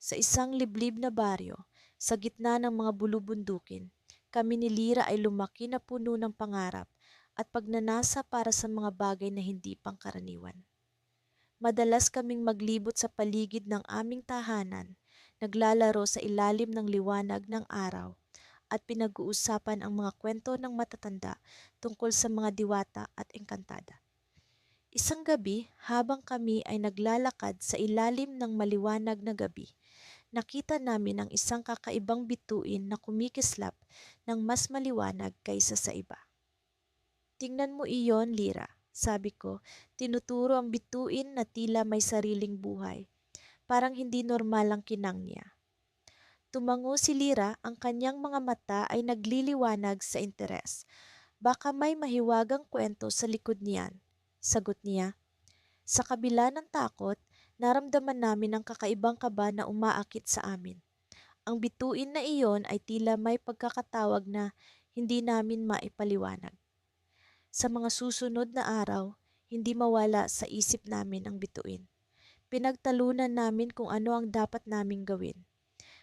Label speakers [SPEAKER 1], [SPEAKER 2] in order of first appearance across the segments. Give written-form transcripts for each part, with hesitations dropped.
[SPEAKER 1] Sa isang liblib na baryo, sa gitna ng mga bulubundukin, kami ni Lira ay lumaki na puno ng pangarap at pagnanasa para sa mga bagay na hindi pangkaraniwan. Madalas kaming maglibot sa paligid ng aming tahanan, naglalaro sa ilalim ng liwanag ng araw at pinag-uusapan ang mga kwento ng matatanda tungkol sa mga diwata at engkantada. Isang gabi, habang kami ay naglalakad sa ilalim ng maliwanag na gabi, nakita namin ang isang kakaibang bituin na kumikislap ng mas maliwanag kaysa sa iba. Tingnan mo iyon, Lira, sabi ko, tinuturo ang bituin na tila may sariling buhay. Parang hindi normal ang kinang niya. Tumango si Lira, ang kanyang mga mata ay nagliliwanag sa interes. Baka may mahiwagang kwento sa likod niyan, sagot niya. Sa kabila ng takot, naramdaman namin ang kakaibang kaba na umaakit sa amin. Ang bituin na iyon ay tila may pagkakatawag na hindi namin maipaliwanag. Sa mga susunod na araw, hindi mawala sa isip namin ang bituin. Pinagtalunan namin kung ano ang dapat naming gawin.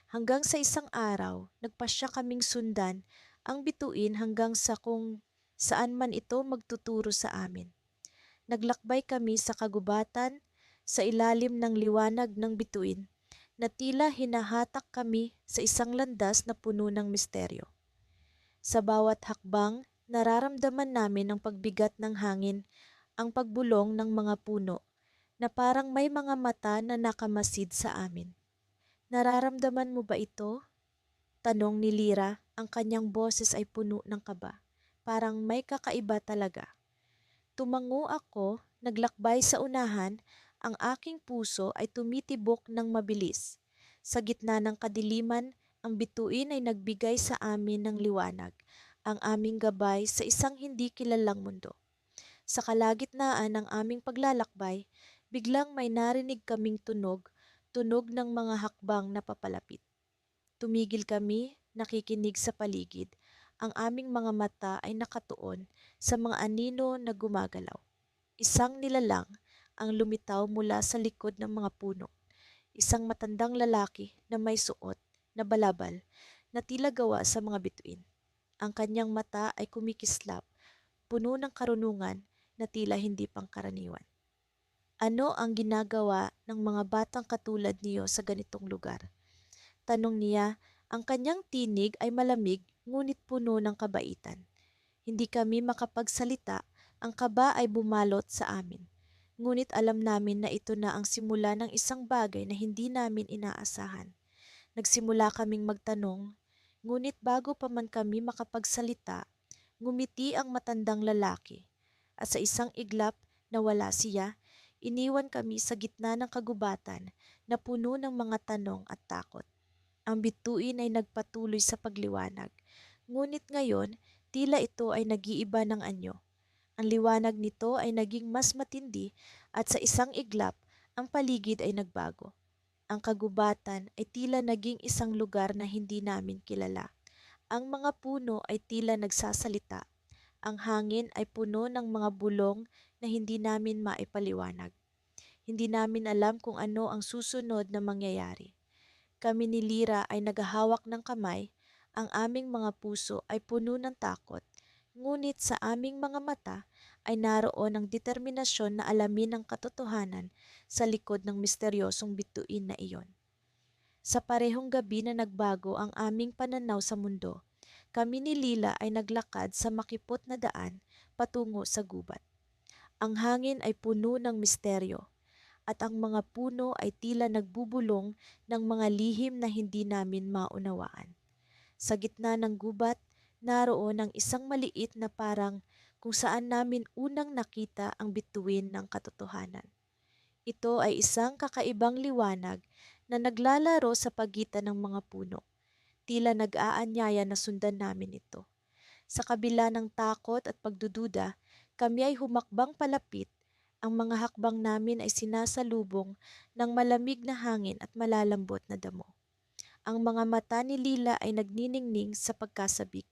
[SPEAKER 1] Hanggang sa isang araw, nagpasya kaming sundan ang bituin hanggang sa kung saan man ito magtuturo sa amin. Naglakbay kami sa kagubatan sa ilalim ng liwanag ng bituin na tila hinahatak kami sa isang landas na puno ng misteryo. Sa bawat hakbang, nararamdaman namin ang pagbigat ng hangin, ang pagbulong ng mga puno, na parang may mga mata na nakamasid sa amin. Nararamdaman mo ba ito? Tanong ni Lira, ang kanyang boses ay puno ng kaba. Parang may kakaiba talaga. Tumango ako, naglakbay sa unahan, ang aking puso ay tumitibok ng mabilis. Sa gitna ng kadiliman, ang bituin ay nagbigay sa amin ng liwanag, ang aming gabay sa isang hindi kilalang mundo. Sa kalagitnaan ng aming paglalakbay, biglang may narinig kaming tunog, tunog ng mga hakbang na papalapit. Tumigil kami, nakikinig sa paligid. Ang aming mga mata ay nakatuon sa mga anino na gumagalaw. Isang nilalang ang lumitaw mula sa likod ng mga puno. Isang matandang lalaki na may suot na balabal na tila gawa sa mga bituin. Ang kanyang mata ay kumikislap, puno ng karunungan na tila hindi pangkaraniwan. Ano ang ginagawa ng mga batang katulad niyo sa ganitong lugar? Tanong niya, ang kanyang tinig ay malamig ngunit puno ng kabaitan. Hindi kami makapagsalita, ang kaba ay bumalot sa amin. Ngunit alam namin na ito na ang simula ng isang bagay na hindi namin inaasahan. Nagsimula kaming magtanong, ngunit bago pa man kami makapagsalita, ngumiti ang matandang lalaki. At sa isang iglap na wala siya, iniwan kami sa gitna ng kagubatan na puno ng mga tanong at takot. Ang bituin ay nagpatuloy sa pagliwanag, ngunit ngayon tila ito ay nag-iiba ng anyo. Ang liwanag nito ay naging mas matindi at sa isang iglap, ang paligid ay nagbago. Ang kagubatan ay tila naging isang lugar na hindi namin kilala. Ang mga puno ay tila nagsasalita. Ang hangin ay puno ng mga bulong na hindi namin maipaliwanag. Hindi namin alam kung ano ang susunod na mangyayari. Kami ni Lira ay naghahawak ng kamay, ang aming mga puso ay puno ng takot, ngunit sa aming mga mata ay naroon ang determinasyon na alamin ang katotohanan sa likod ng misteryosong bituin na iyon. Sa parehong gabi na nagbago ang aming pananaw sa mundo, kami ni Lila ay naglakad sa makipot na daan patungo sa gubat. Ang hangin ay puno ng misteryo at ang mga puno ay tila nagbubulong ng mga lihim na hindi namin maunawaan. Sa gitna ng gubat, naroon ang isang maliit na parang kung saan namin unang nakita ang bituin ng katotohanan. Ito ay isang kakaibang liwanag na naglalaro sa pagitan ng mga puno. Tila nag-aanyaya na sundan namin ito. Sa kabila ng takot at pagdududa, kami ay humakbang palapit. Ang mga hakbang namin ay sinasalubong ng malamig na hangin at malalambot na damo. Ang mga mata ni Lila ay nagniningning sa pagkasabik,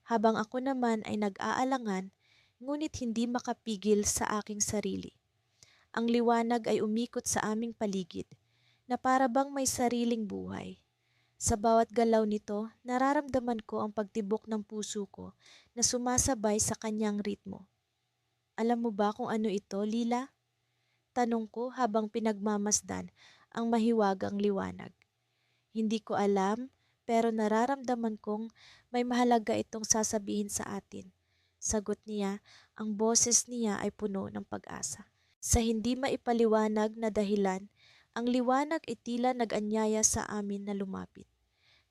[SPEAKER 1] habang ako naman ay nag-aalangan, ngunit hindi makapigil sa aking sarili. Ang liwanag ay umikot sa aming paligid. na para bang may sariling buhay. Sa bawat galaw nito, nararamdaman ko ang pagtibok ng puso ko na sumasabay sa kanyang ritmo. Alam mo ba kung ano ito, Lila? Tanong ko habang pinagmamasdan ang mahiwagang liwanag. Hindi ko alam, pero nararamdaman kong may mahalaga itong sasabihin sa atin. Sagot niya, ang boses niya ay puno ng pag-asa. Sa hindi maipaliwanag na dahilan, ang liwanag ay tila nag-anyaya sa amin na lumapit.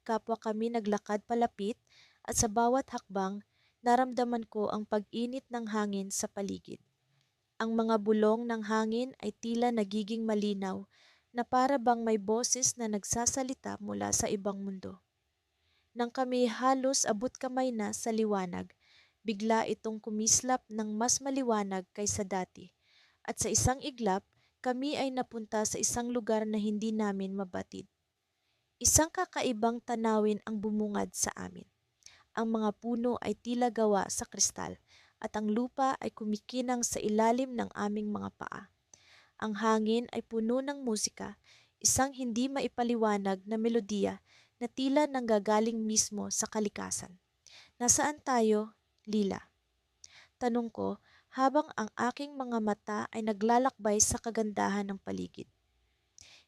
[SPEAKER 1] Kapwa kami naglakad palapit at sa bawat hakbang, naramdaman ko ang pag-init ng hangin sa paligid. Ang mga bulong ng hangin ay tila nagiging malinaw na para bang may boses na nagsasalita mula sa ibang mundo. Nang kami halos abot kamay na sa liwanag, bigla itong kumislap ng mas maliwanag kaysa dati. At sa isang iglap, kami ay napunta sa isang lugar na hindi namin mabatid. Isang kakaibang tanawin ang bumungad sa amin. Ang mga puno ay tila gawa sa kristal at ang lupa ay kumikinang sa ilalim ng aming mga paa. Ang hangin ay puno ng musika, isang hindi maipaliwanag na melodiya na tila nanggagaling mismo sa kalikasan. Nasaan tayo, Lila? Tanong ko habang ang aking mga mata ay naglalakbay sa kagandahan ng paligid.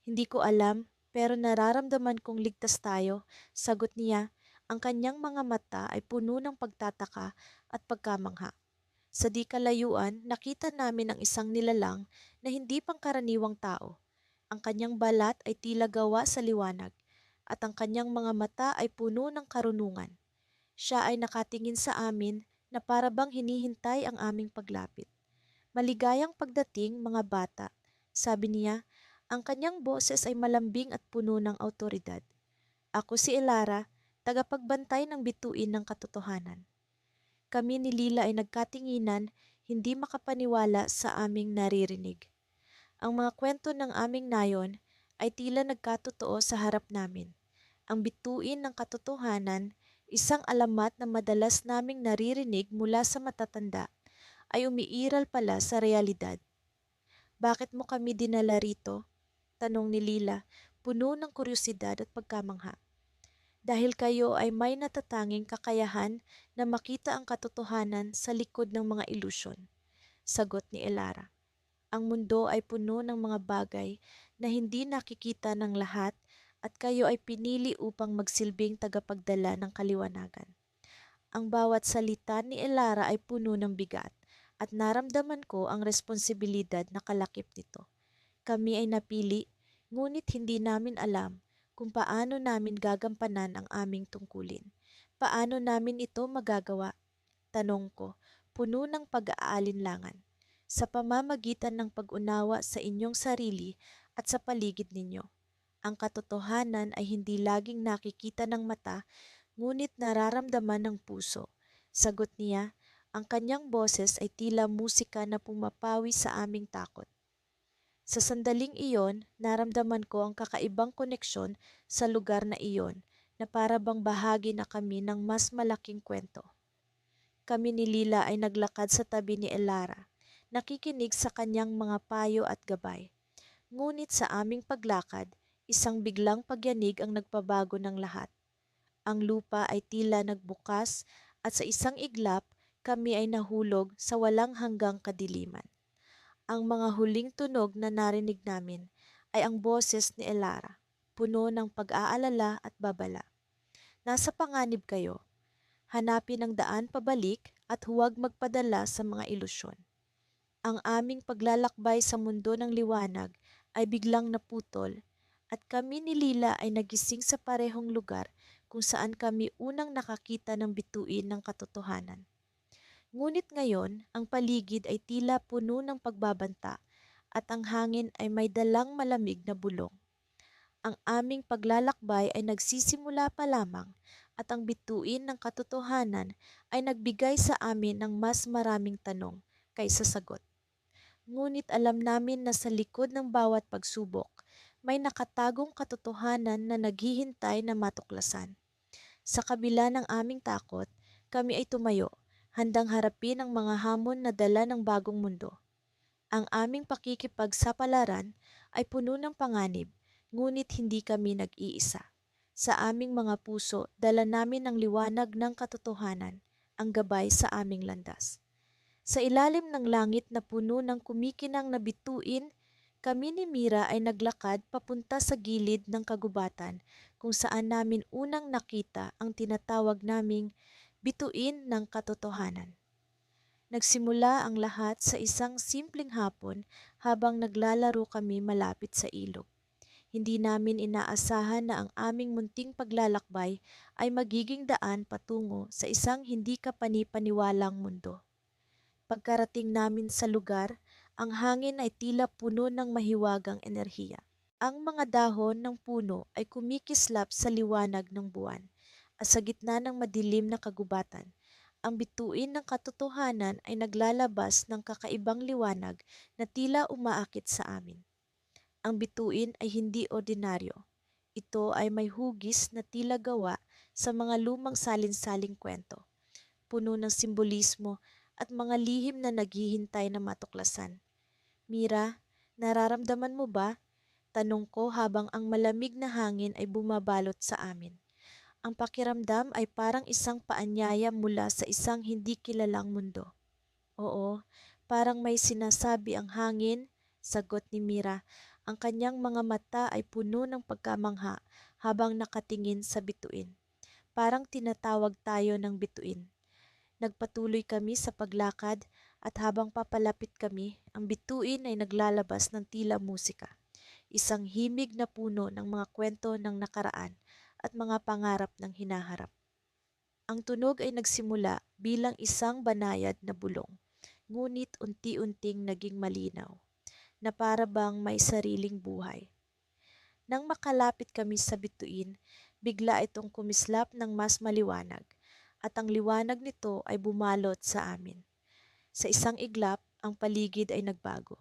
[SPEAKER 1] Hindi ko alam, pero nararamdaman kong ligtas tayo, sagot niya. Ang kanyang mga mata ay puno ng pagtataka at pagkamangha. Sa di kalayuan, nakita namin ang isang nilalang na hindi pangkaraniwang tao. Ang kanyang balat ay tila gawa sa liwanag at ang kanyang mga mata ay puno ng karunungan. Siya ay nakatingin sa amin na para bang hinihintay ang aming paglapit. Maligayang pagdating, mga bata, sabi niya. Ang kanyang boses ay malambing at puno ng awtoridad. Ako si Elara, tagapagbantay ng bituin ng katotohanan. Kami ni Lila ay nagkatinginan, hindi makapaniwala sa aming naririnig. Ang mga kwento ng aming nayon ay tila nagkatotoo sa harap namin. Ang bituin ng katotohanan, isang alamat na madalas naming naririnig mula sa matatanda, ay umiiral pala sa realidad. Bakit mo kami dinala rito? Tanong ni Lila, puno ng kuryosidad at pagkamangha. Dahil kayo ay may natatanging kakayahan na makita ang katotohanan sa likod ng mga ilusyon, sagot ni Elara. Ang mundo ay puno ng mga bagay na hindi nakikita ng lahat at kayo ay pinili upang magsilbing tagapagdala ng kaliwanagan. Ang bawat salita ni Elara ay puno ng bigat at naramdaman ko ang responsibilidad na kalakip nito. Kami ay napili, ngunit hindi namin alam kung paano namin gagampanan ang aming tungkulin. Paano namin ito magagawa? Tanong ko, puno ng pag-aalinlangan. Sa pamamagitan ng pag-unawa sa inyong sarili at sa paligid ninyo. Ang katotohanan ay hindi laging nakikita ng mata, ngunit nararamdaman ng puso. Sagot niya, ang kanyang boses ay tila musika na pumapawi sa aming takot. Sa sandaling iyon, naramdaman ko ang kakaibang koneksyon sa lugar na iyon na para bang bahagi na kami ng mas malaking kwento. Kami ni Lila ay naglakad sa tabi ni Elara, nakikinig sa kanyang mga payo at gabay. Ngunit sa aming paglakad, isang biglang pagyanig ang nagpabago ng lahat. Ang lupa ay tila nagbukas at sa isang iglap, kami ay nahulog sa walang hanggang kadiliman. Ang mga huling tunog na narinig namin ay ang boses ni Elara, puno ng pag-aalala at babala. Nasa panganib kayo. Hanapin ang daan pabalik at huwag magpadala sa mga ilusyon. Ang aming paglalakbay sa mundo ng liwanag ay biglang naputol at kami ni Lila ay nagising sa parehong lugar kung saan kami unang nakakita ng bituin ng katotohanan. Ngunit ngayon, ang paligid ay tila puno ng pagbabanta at ang hangin ay may dalang malamig na bulong. Ang aming paglalakbay ay nagsisimula pa lamang at ang bituin ng katotohanan ay nagbigay sa amin ng mas maraming tanong kaysa sagot. Ngunit alam namin na sa likod ng bawat pagsubok, may nakatagong katotohanan na naghihintay na matuklasan. Sa kabila ng aming takot, kami ay tumayo, handang harapin ang mga hamon na dala ng bagong mundo. Ang aming pakikipagsapalaran ay puno ng panganib, Ngunit hindi kami nag-iisa. Sa aming mga puso, dala namin ang liwanag ng katotohanan, ang gabay sa aming landas. Sa ilalim ng langit na puno ng kumikinang na bituin, kami ni Mira ay naglakad papunta sa gilid ng kagubatan kung saan namin unang nakita ang tinatawag naming bituin ng katotohanan. Nagsimula ang lahat sa isang simpleng hapon habang naglalaro kami malapit sa ilog. Hindi namin inaasahan na ang aming munting paglalakbay ay magiging daan patungo sa isang hindi kapani-paniwalang mundo. Pagkarating namin sa lugar, ang hangin ay tila puno ng mahiwagang enerhiya. Ang mga dahon ng puno ay kumikislap sa liwanag ng buwan at sa gitna ng madilim na kagubatan. Ang bituin ng katotohanan ay naglalabas ng kakaibang liwanag na tila umaakit sa amin. Ang bituin ay hindi ordinaryo. Ito ay may hugis na tila gawa sa mga lumang salin-saling kwento, puno ng simbolismo at mga lihim na naghihintay na matuklasan. Mira, nararamdaman mo ba? Tanong ko habang ang malamig na hangin ay bumabalot sa amin. Ang pakiramdam ay parang isang paanyaya mula sa isang hindi kilalang mundo. Oo, parang may sinasabi ang hangin, sagot ni Mira. Ang kanyang mga mata ay puno ng pagkamangha habang nakatingin sa bituin. Parang tinatawag tayo ng bituin. Nagpatuloy kami sa paglakad at habang papalapit kami, ang bituin ay naglalabas ng tila musika. Isang himig na puno ng mga kwento ng nakaraan at mga pangarap ng hinaharap. Ang tunog ay nagsimula bilang isang banayad na bulong, ngunit unti-unting naging malinaw, na para bang may sariling buhay. Nang makalapit kami sa bituin, bigla itong kumislap ng mas maliwanag, at ang liwanag nito ay bumalot sa amin. Sa isang iglap, ang paligid ay nagbago.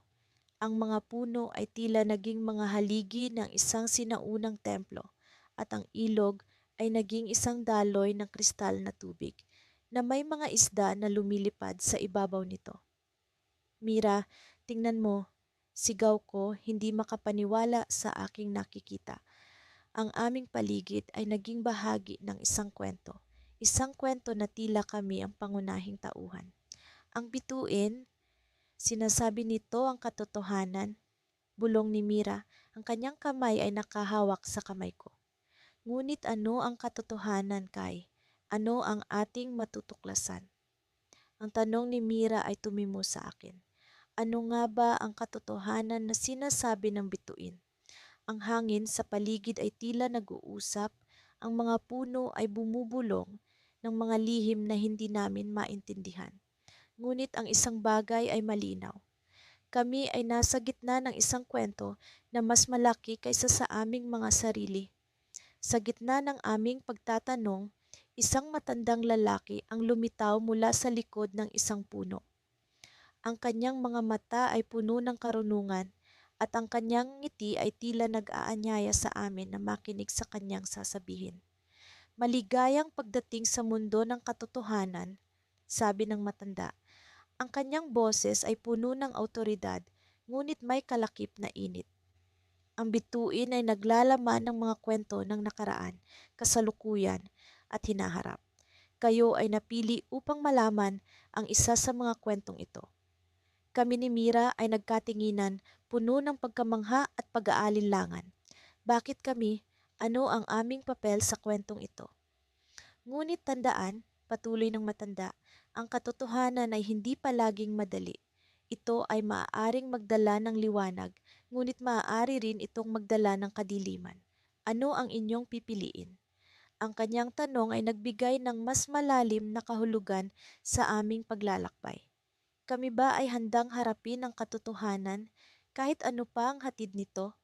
[SPEAKER 1] Ang mga puno ay tila naging mga haligi ng isang sinaunang templo, at ang ilog ay naging isang daloy ng kristal na tubig na may mga isda na lumilipad sa ibabaw nito. Mira, tingnan mo, sigaw ko, hindi makapaniwala sa aking nakikita. Ang aming paligid ay naging bahagi ng isang kwento na tila kami ang pangunahing tauhan. Ang bituin, sinasabi nito ang katotohanan, bulong ni Mira, ang kanyang kamay ay nakahawak sa kamay ko. Ngunit ano ang katotohanan, Kai? Ano ang ating matutuklasan? Ang tanong ni Mira ay tumimo sa akin. Ano nga ba ang katotohanan na sinasabi ng bituin? Ang hangin sa paligid ay tila nag-uusap, ang mga puno ay bumubulong ng mga lihim na hindi namin maintindihan. Ngunit ang isang bagay ay malinaw. Kami ay nasa gitna ng isang kwento na mas malaki kaysa sa aming mga sarili. Sa gitna ng aming pagtatanong, isang matandang lalaki ang lumitaw mula sa likod ng isang puno. Ang kanyang mga mata ay puno ng karunungan at ang kanyang ngiti ay tila nag-aanyaya sa amin na makinig sa kanyang sasabihin. Maligayang pagdating sa mundo ng katotohanan, sabi ng matanda. Ang kanyang boses ay puno ng awtoridad, ngunit may kalakip na init. Ang bituin ay naglalaman ng mga kwento ng nakaraan, kasalukuyan at hinaharap. Kayo ay napili upang malaman ang isa sa mga kwentong ito. Kami ni Mira ay nagkatinginan, puno ng pagkamangha at pag-aalinlangan. Bakit kami? Ano ang aming papel sa kwentong ito? Ngunit tandaan, patuloy ng matanda, ang katotohanan ay hindi palaging madali. Ito ay maaaring magdala ng liwanag, ngunit maaari rin itong magdala ng kadiliman. Ano ang inyong pipiliin? Ang kanyang tanong ay nagbigay ng mas malalim na kahulugan sa aming paglalakbay. Kami ba ay handang harapin ang katotohanan kahit ano pa ang hatid nito?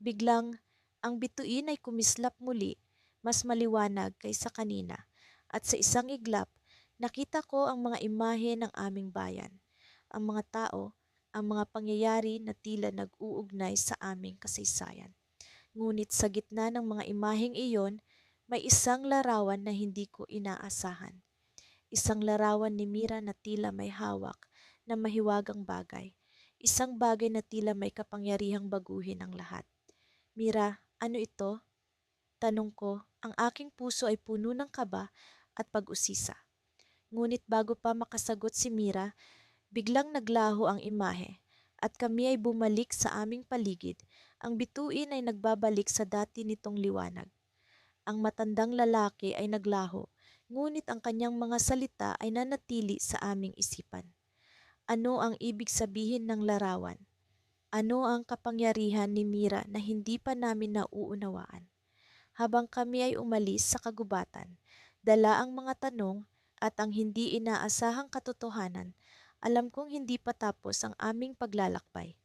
[SPEAKER 1] Biglang, ang bituin ay kumislap muli, mas maliwanag kaysa kanina, at sa isang iglap, nakita ko ang mga imahe ng aming bayan, ang mga tao, ang mga pangyayari na tila nag-uugnay sa aming kasaysayan. Ngunit sa gitna ng mga imaheng iyon, may isang larawan na hindi ko inaasahan. Isang larawan ni Mira na tila may hawak na mahiwagang bagay. Isang bagay na tila may kapangyarihang baguhin ang lahat. Mira, ano ito? Tanong ko, ang aking puso ay puno ng kaba at pag-usisa. Ngunit bago pa makasagot si Mira, biglang naglaho ang imahe at kami ay bumalik sa aming paligid. Ang bituin ay nagbabalik sa dati nitong liwanag. Ang matandang lalaki ay naglaho, ngunit ang kanyang mga salita ay nanatili sa aming isipan. Ano ang ibig sabihin ng larawan? Ano ang kapangyarihan ni Mira na hindi pa namin nauunawaan? Habang kami ay umalis sa kagubatan, dala ang mga tanong at ang hindi inaasahang katotohanan, alam kong hindi pa tapos ang aming paglalakbay.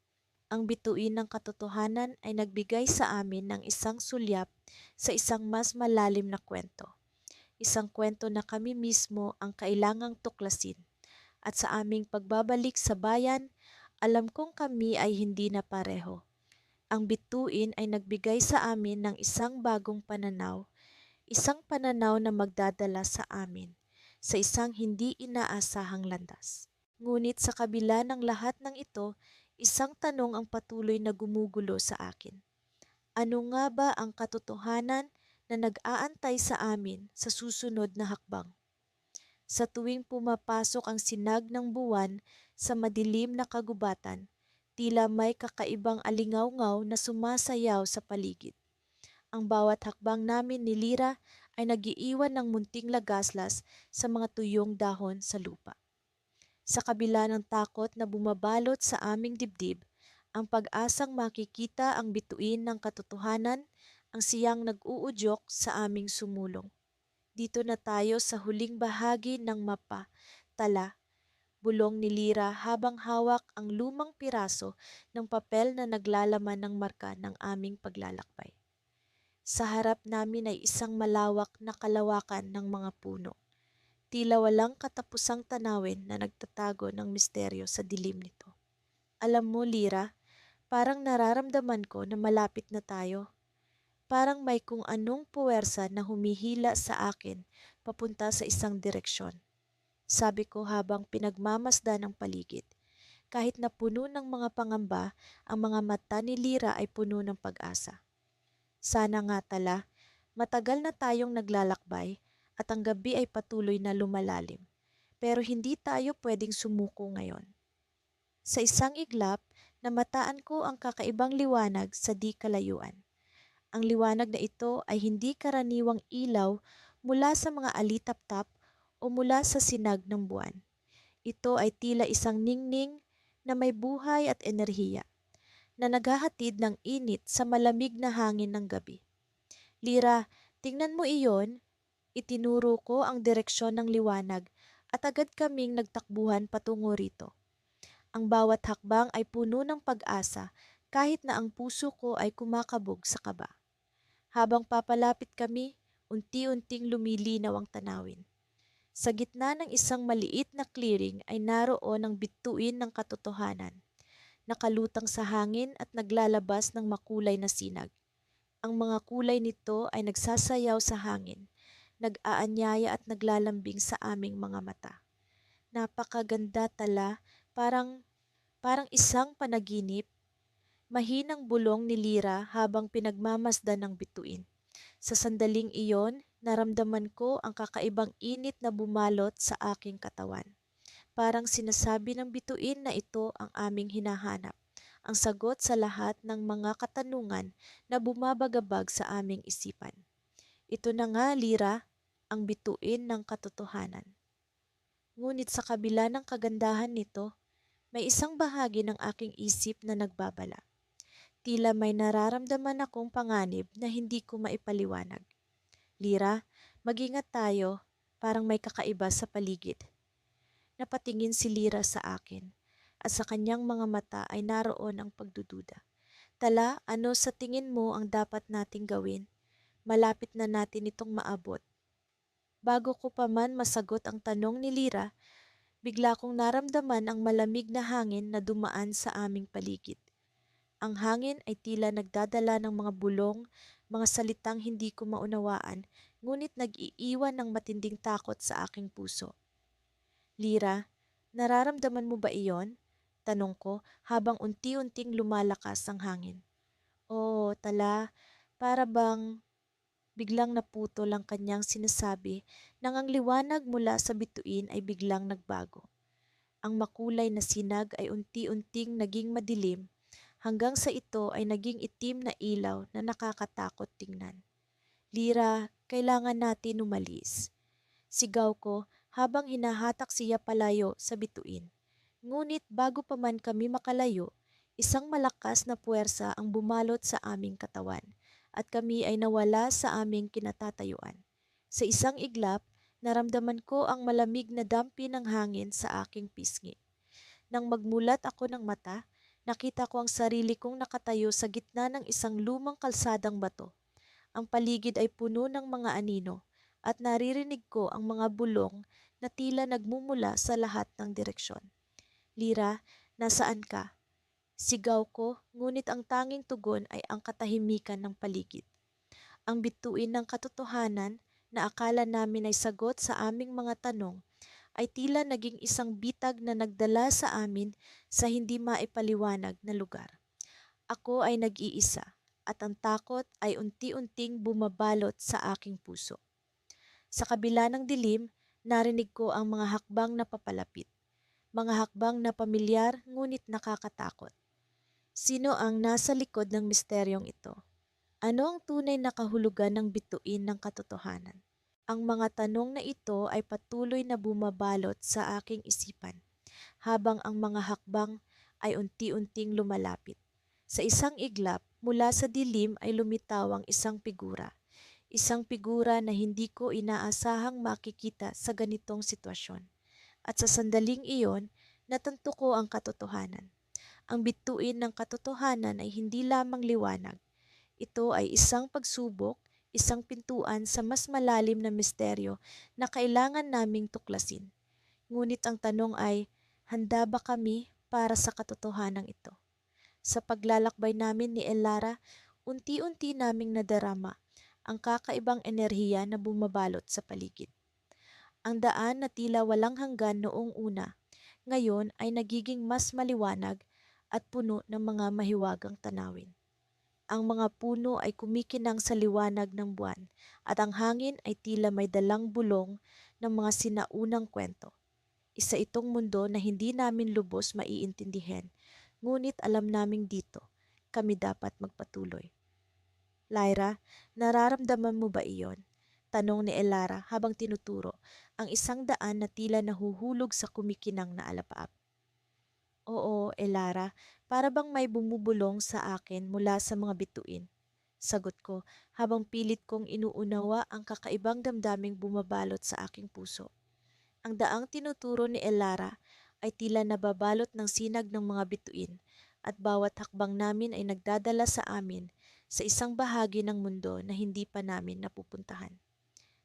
[SPEAKER 1] Ang bituin ng katotohanan ay nagbigay sa amin ng isang sulyap sa isang mas malalim na kwento. Isang kwento na kami mismo ang kailangang tuklasin. At sa aming pagbabalik sa bayan, alam kong kami ay hindi na pareho. Ang bituin ay nagbigay sa amin ng isang bagong pananaw, isang pananaw na magdadala sa amin sa isang hindi inaasahang landas. Ngunit sa kabila ng lahat ng ito, isang tanong ang patuloy na gumugulo sa akin. Ano nga ba ang katotohanan na nag-aantay sa amin sa susunod na hakbang? Sa tuwing pumapasok ang sinag ng buwan sa madilim na kagubatan, tila may kakaibang alingaw-ngaw na sumasayaw sa paligid. Ang bawat hakbang namin ni Lira ay nagiiwan ng munting lagaslas sa mga tuyong dahon sa lupa. Sa kabila ng takot na bumabalot sa aming dibdib, ang pag-asang makikita ang bituin ng katotohanan ang siyang nag-uudyok sa aming sumulong. Dito na tayo sa huling bahagi ng mapa, tala, bulong ni Lira habang hawak ang lumang piraso ng papel na naglalaman ng marka ng aming paglalakbay. Sa harap namin ay isang malawak na kalawakan ng mga puno. Tila walang katapusang tanawin na nagtatago ng misteryo sa dilim nito. Alam mo, Lira, parang nararamdaman ko na malapit na tayo. Parang may kung anong puwersa na humihila sa akin papunta sa isang direksyon. Sabi ko habang pinagmamasdan ang paligid. Kahit na puno ng mga pangamba, ang mga mata ni Lira ay puno ng pag-asa. Sana nga tala, matagal na tayong naglalakbay at ang gabi ay patuloy na lumalalim. Pero hindi tayo pwedeng sumuko ngayon. Sa isang iglap, namataan ko ang kakaibang liwanag sa di kalayuan. Ang liwanag na ito ay hindi karaniwang ilaw mula sa mga alitap-tap o mula sa sinag ng buwan. Ito ay tila isang ningning na may buhay at enerhiya na naghahatid ng init sa malamig na hangin ng gabi. Lira, tingnan mo iyon. Itinuro ko ang direksyon ng liwanag at agad kaming nagtakbuhan patungo rito. Ang bawat hakbang ay puno ng pag-asa kahit na ang puso ko ay kumakabog sa kaba. Habang papalapit kami, unti-unting lumilinaw ang tanawin. Sa gitna ng isang maliit na clearing ay naroon ang bituin ng katotohanan, nakalutang sa hangin at naglalabas ng makulay na sinag. Ang mga kulay nito ay nagsasayaw sa hangin, nag-aanyaya at naglalambing sa aming mga mata. Napakaganda tala, parang isang panaginip. Mahinang bulong ni Lira habang pinagmamasdan ng bituin. Sa sandaling iyon, naramdaman ko ang kakaibang init na bumalot sa aking katawan. Parang sinasabi ng bituin na ito ang aming hinahanap, ang sagot sa lahat ng mga katanungan na bumabagabag sa aming isipan. Ito na nga, Lira, ang bituin ng katotohanan. Ngunit sa kabila ng kagandahan nito, may isang bahagi ng aking isip na nagbabala. Tila may nararamdaman akong panganib na hindi ko maipaliwanag. Lira, mag-ingat tayo, parang may kakaiba sa paligid. Napatingin si Lira sa akin at sa kanyang mga mata ay naroon ang pagdududa. Tala, ano sa tingin mo ang dapat nating gawin? Malapit na natin itong maabot. Bago ko pa man masagot ang tanong ni Lira, bigla kong naramdaman ang malamig na hangin na dumaan sa aming paligid. Ang hangin ay tila nagdadala ng mga bulong, mga salitang hindi ko maunawaan, ngunit nag-iiwan ng matinding takot sa aking puso. Lira, nararamdaman mo ba iyon? Tanong ko habang unti-unting lumalakas ang hangin. Oo, tala, para bang biglang naputol ang kanyang sinasabi nang ang liwanag mula sa bituin ay biglang nagbago. Ang makulay na sinag ay unti-unting naging madilim hanggang sa ito ay naging itim na ilaw na nakakatakot tingnan. Lira, kailangan natin umalis. Sigaw ko habang hinahatak siya palayo sa bituin. Ngunit bago pa man kami makalayo, isang malakas na puwersa ang bumalot sa aming katawan at kami ay nawala sa aming kinatatayuan. Sa isang iglap, naramdaman ko ang malamig na dampi ng hangin sa aking pisngi. Nang magmulat ako ng mata, nakita ko ang sarili kong nakatayo sa gitna ng isang lumang kalsadang bato. Ang paligid ay puno ng mga anino at naririnig ko ang mga bulong na tila nagmumula sa lahat ng direksyon. Lira, nasaan ka? Sigaw ko, ngunit ang tanging tugon ay ang katahimikan ng paligid. Ang bituin ng katotohanan na akala namin ay sagot sa aming mga tanong ay tila naging isang bitag na nagdala sa amin sa hindi maipaliwanag na lugar. Ako ay nag-iisa at ang takot ay unti-unting bumabalot sa aking puso. Sa kabila ng dilim, narinig ko ang mga hakbang na papalapit. Mga hakbang na pamilyar ngunit nakakatakot. Sino ang nasa likod ng misteryong ito? Ano ang tunay na kahulugan ng bituin ng katotohanan? Ang mga tanong na ito ay patuloy na bumabalot sa aking isipan habang ang mga hakbang ay unti-unting lumalapit. Sa isang iglap, mula sa dilim ay lumitaw ang isang figura. Isang figura na hindi ko inaasahang makikita sa ganitong sitwasyon. At sa sandaling iyon, natanto ko ang katotohanan. Ang bituin ng katotohanan ay hindi lamang liwanag. Ito ay isang pagsubok, isang pintuan sa mas malalim na misteryo na kailangan naming tuklasin. Ngunit ang tanong ay, handa ba kami para sa katotohanan ito? Sa paglalakbay namin ni Elara, unti-unti naming nadarama ang kakaibang enerhiya na bumabalot sa paligid. Ang daan na tila walang hanggan noong una, ngayon ay nagiging mas maliwanag at puno ng mga mahiwagang tanawin. Ang mga puno ay kumikinang sa liwanag ng buwan at ang hangin ay tila may dalang bulong ng mga sinaunang kwento. Isa itong mundo na hindi namin lubos maiintindihan, ngunit alam naming dito, kami dapat magpatuloy. Lyra, nararamdaman mo ba iyon? Tanong ni Elara habang tinuturo ang isang daan na tila nahuhulog sa kumikinang na alapaap. Oo, Elara, para bang may bumubulong sa akin mula sa mga bituin. Sagot ko habang pilit kong inuunawa ang kakaibang damdaming bumabalot sa aking puso. Ang daang tinuturo ni Elara ay tila nababalot ng sinag ng mga bituin at bawat hakbang namin ay nagdadala sa amin sa isang bahagi ng mundo na hindi pa namin napupuntahan.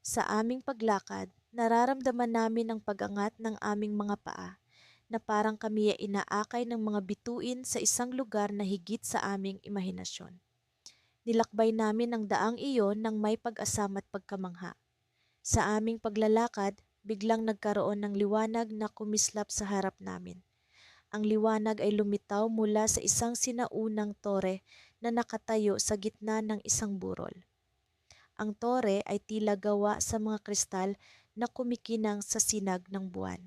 [SPEAKER 1] Sa aming paglakad, nararamdaman namin ang pag-angat ng aming mga paa na parang kami ay inaakay ng mga bituin sa isang lugar na higit sa aming imahinasyon. Nilakbay namin ang daang iyon ng may pag-asam at pagkamangha. Sa aming paglalakad, biglang nagkaroon ng liwanag na kumislap sa harap namin. Ang liwanag ay lumitaw mula sa isang sinaunang tore na nakatayo sa gitna ng isang burol. Ang tore ay tila gawa sa mga kristal na kumikinang sa sinag ng buwan.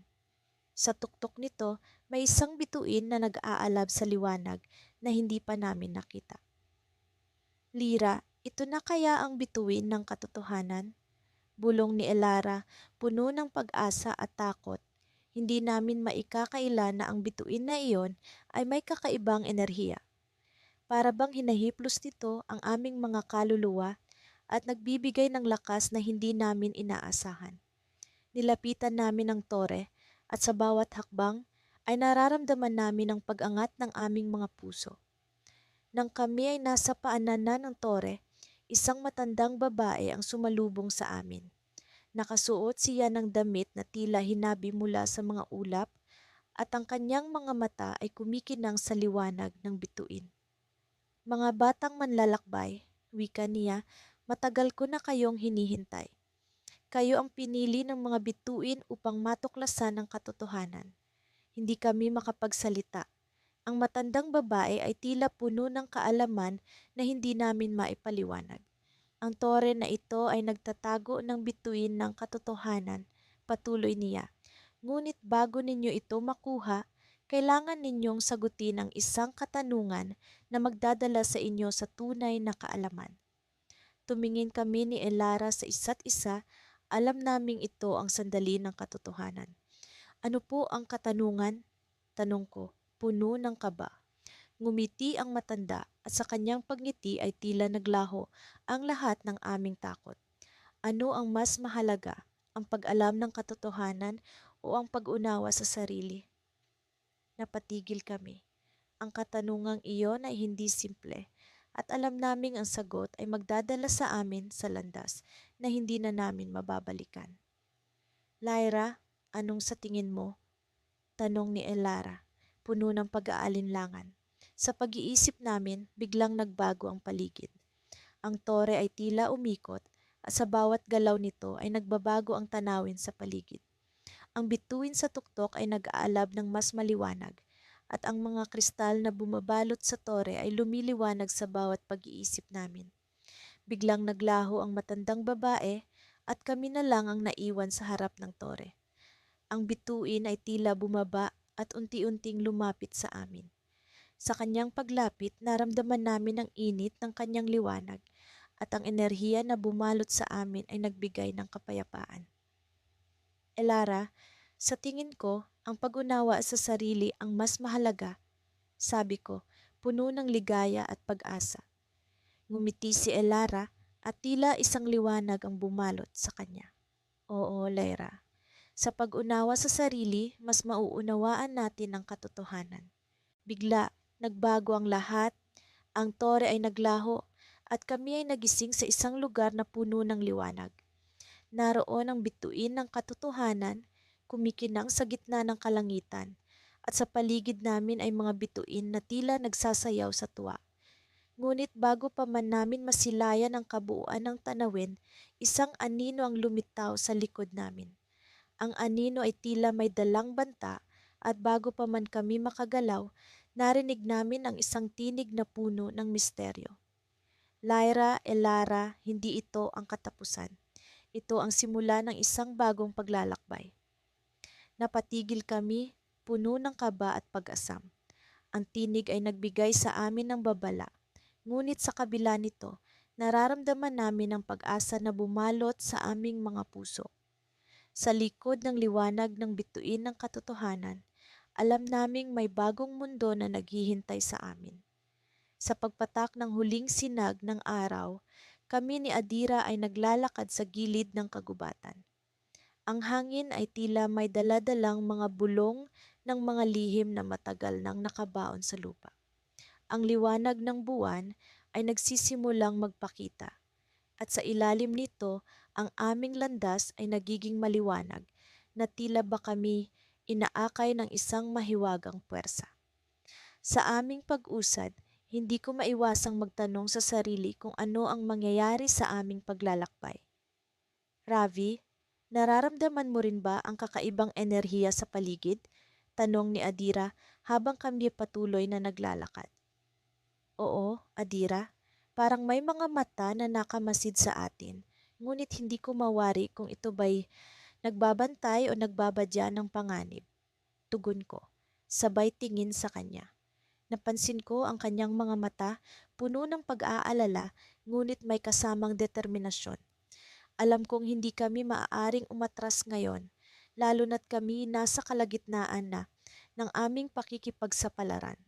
[SPEAKER 1] Sa tuktok nito, may isang bituin na nag-aalab sa liwanag na hindi pa namin nakita. Lira, ito na kaya ang bituin ng katotohanan? Bulong ni Elara, puno ng pag-asa at takot. Hindi namin maikakaila na ang bituin na iyon ay may kakaibang enerhiya. Para bang hinahiplos nito ang aming mga kaluluwa at nagbibigay ng lakas na hindi namin inaasahan. Nilapitan namin ang tore at sa bawat hakbang ay nararamdaman namin ang pag-angat ng aming mga puso. Nang kami ay nasa paanan na ng tore, isang matandang babae ang sumalubong sa amin. Nakasuot siya ng damit na tila hinabi mula sa mga ulap at ang kanyang mga mata ay kumikinang sa liwanag ng bituin. Mga batang manlalakbay, wika niya, matagal ko na kayong hinihintay. Kayo ang pinili ng mga bituin upang matuklasan ang katotohanan. Hindi kami makapagsalita, Ang matandang babae ay tila puno ng kaalaman na hindi namin maipaliwanag. Ang tore na ito ay nagtatago ng bituin ng katotohanan, patuloy niya. Ngunit bago ninyo ito makuha, kailangan ninyong sagutin ang isang katanungan na magdadala sa inyo sa tunay na kaalaman. Tumingin kami ni Elara sa isa't isa, alam naming ito ang sandali ng katotohanan. Ano po ang katanungan? Tanong ko, puno ng kaba. Ngumiti ang matanda at sa kanyang pagngiti ay tila naglaho ang lahat ng aming takot. Ano ang mas mahalaga, ang pag-alam ng katotohanan o ang pag-unawa sa sarili? Napatigil kami. Ang katanungang iyon ay hindi simple at alam naming ang sagot ay magdadala sa amin sa landas na hindi na namin mababalikan. Lyra, anong sa tingin mo? Tanong ni Elara, puno ng pag-aalinlangan. Sa pag-iisip namin, biglang nagbago ang paligid. Ang tore ay tila umikot at sa bawat galaw nito ay nagbabago ang tanawin sa paligid. Ang bituin sa tuktok ay nag-aalab ng mas maliwanag at ang mga kristal na bumabalot sa tore ay lumiliwanag sa bawat pag-iisip namin. Biglang naglaho ang matandang babae at kami na lang ang naiwan sa harap ng tore. Ang bituin ay tila bumaba at unti-unting lumapit sa amin. Sa kanyang paglapit, naramdaman namin ang init ng kanyang liwanag at ang enerhiya na bumalot sa amin ay nagbigay ng kapayapaan. Elara, sa tingin ko, ang pag-unawa sa sarili ang mas mahalaga, sabi ko, puno ng ligaya at pag-asa. Ngumiti si Elara at tila isang liwanag ang bumalot sa kanya. Oo, Lyra. Sa pag-unawa sa sarili, mas mauunawaan natin ang katotohanan. Bigla, nagbago ang lahat, ang tore ay naglaho, at kami ay nagising sa isang lugar na puno ng liwanag. Naroon ang bituin ng katotohanan, kumikinang sa gitna ng kalangitan, at sa paligid namin ay mga bituin na tila nagsasayaw sa tuwa. Ngunit bago pa man namin masilayan ang kabuuan ng tanawin, isang anino ang lumitaw sa likod namin. Ang anino ay tila may dalang banta at bago pa man kami makagalaw, narinig namin ang isang tinig na puno ng misteryo. Lyra, Elara, hindi ito ang katapusan. Ito ang simula ng isang bagong paglalakbay. Napatigil kami, puno ng kaba at pag-asam. Ang tinig ay nagbigay sa amin ng babala. Ngunit sa kabila nito, nararamdaman namin ang pag-asa na bumalot sa aming mga puso. Sa likod ng liwanag ng bituin ng katotohanan, alam naming may bagong mundo na naghihintay sa amin. Sa pagpatak ng huling sinag ng araw, kami ni Adira ay naglalakad sa gilid ng kagubatan. Ang hangin ay tila may daladalang mga bulong ng mga lihim na matagal nang nakabaon sa lupa. Ang liwanag ng buwan ay nagsisimulang magpakita at sa ilalim nito ang aming landas ay nagiging maliwanag na tila ba kami inaakay ng isang mahiwagang puwersa. Sa aming pag-usad, hindi ko maiwasang magtanong sa sarili kung ano ang mangyayari sa aming paglalakbay. Ravi, nararamdaman mo rin ba ang kakaibang enerhiya sa paligid? Tanong ni Adira habang kami patuloy na naglalakad. Oo, Adira, parang may mga mata na nakamasid sa atin, ngunit hindi ko mawari kung ito ba'y nagbabantay o nagbabadya ng panganib. Tugon ko, sabay tingin sa kanya. Napansin ko ang kanyang mga mata, puno ng pag-aalala, ngunit may kasamang determinasyon. Alam kong hindi kami maaaring umatras ngayon, lalo na't kami nasa kalagitnaan na ng aming pakikipagsapalaran.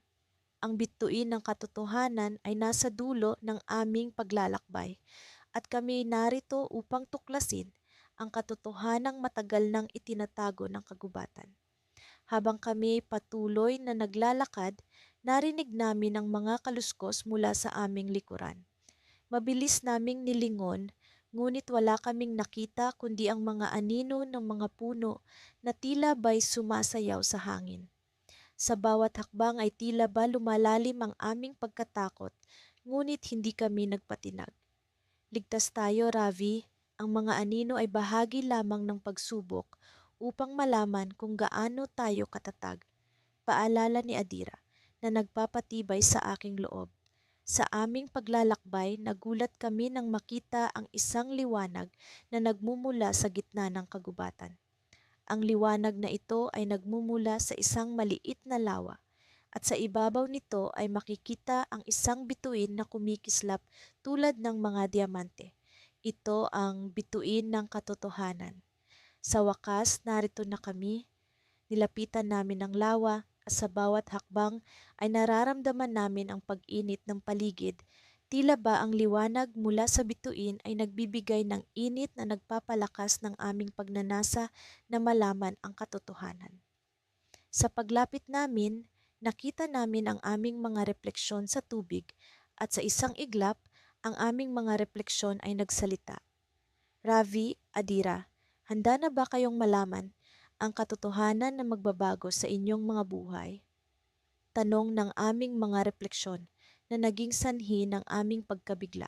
[SPEAKER 1] Ang bituin ng katotohanan ay nasa dulo ng aming paglalakbay at kami narito upang tuklasin ang katotohanang matagal nang itinatago ng kagubatan. Habang kami patuloy na naglalakad, narinig namin ang mga kaluskos mula sa aming likuran. Mabilis naming nilingon, ngunit wala kaming nakita kundi ang mga anino ng mga puno na tila ba'y sumasayaw sa hangin. Sa bawat hakbang ay tila ba lumalalim ang aming pagkatakot, ngunit hindi kami nagpatinag. Ligtas tayo, Ravi. Ang mga anino ay bahagi lamang ng pagsubok upang malaman kung gaano tayo katatag. Paalala ni Adira. na nagpapatibay sa aking loob. Sa aming paglalakbay, nagulat kami nang makita ang isang liwanag na nagmumula sa gitna ng kagubatan. Ang liwanag na ito ay nagmumula sa isang maliit na lawa at sa ibabaw nito ay makikita ang isang bituin na kumikislap tulad ng mga diamante. Ito ang bituin ng katotohanan. Sa wakas, narito na kami. Nilapitan namin ang lawa at sa bawat hakbang ay nararamdaman namin ang pag-init ng paligid. Tila ba ang liwanag mula sa bituin ay nagbibigay ng init na nagpapalakas ng aming pagnanasa na malaman ang katotohanan. Sa paglapit namin, nakita namin ang aming mga refleksyon sa tubig at sa isang iglap, ang aming mga refleksyon ay nagsalita. Ravi, Adira, handa na ba kayong malaman ang katotohanan na magbabago sa inyong mga buhay? Tanong ng aming mga refleksyon na naging sanhi ng aming pagkabigla.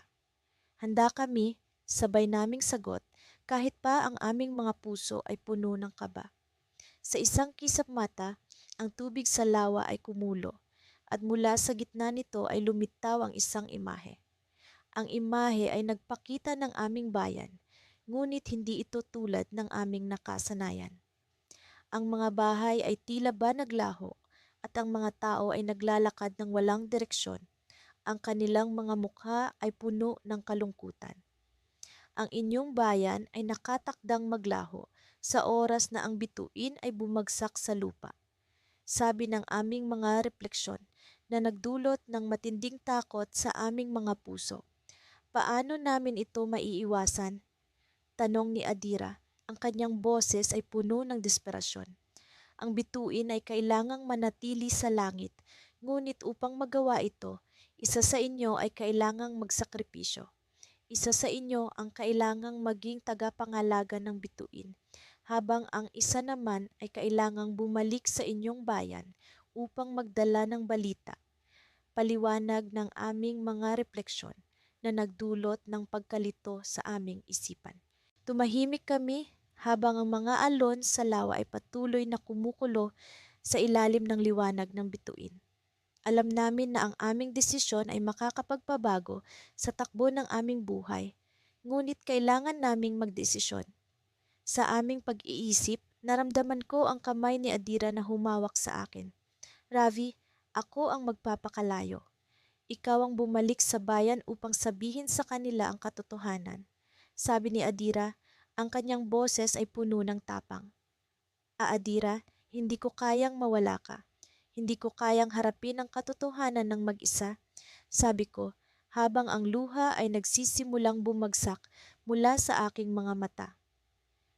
[SPEAKER 1] Handa kami, sabay naming sagot, kahit pa ang aming mga puso ay puno ng kaba. Sa isang kisap mata, ang tubig sa lawa ay kumulo at mula sa gitna nito ay lumitaw ang isang imahe. Ang imahe ay nagpakita ng aming bayan, ngunit hindi ito tulad ng aming nakasanayan. Ang mga bahay ay tila ba naglaho at ang mga tao ay naglalakad ng walang direksyon. Ang kanilang mga mukha ay puno ng kalungkutan. Ang inyong bayan ay nakatakdang maglaho sa oras na ang bituin ay bumagsak sa lupa. Sabi ng aming mga refleksyon na nagdulot ng matinding takot sa aming mga puso. Paano namin ito maiiwasan? Tanong ni Adira. Ang kanyang boses ay puno ng desperasyon. Ang bituin ay kailangang manatili sa langit, ngunit upang magawa ito, isa sa inyo ay kailangang magsakripisyo. Isa sa inyo ang kailangang maging tagapangalaga ng bituin, habang ang isa naman ay kailangang bumalik sa inyong bayan upang magdala ng balita. Paliwanag ng aming mga refleksyon na nagdulot ng pagkalito sa aming isipan. Tumahimik kami habang ang mga alon sa lawa ay patuloy na kumukulo sa ilalim ng liwanag ng bituin. Alam namin na ang aming desisyon ay makakapagpabago sa takbo ng aming buhay, ngunit kailangan naming magdesisyon. Sa aming pag-iisip, naramdaman ko ang kamay ni Adira na humawak sa akin. Ravi, ako ang magpapakalayo. Ikaw ang bumalik sa bayan upang sabihin sa kanila ang katotohanan. Sabi ni Adira, ang kanyang boses ay puno ng tapang. Adira, hindi ko kayang mawala ka. Hindi ko kayang harapin ang katotohanan ng mag-isa, sabi ko, habang ang luha ay nagsisimulang bumagsak mula sa aking mga mata.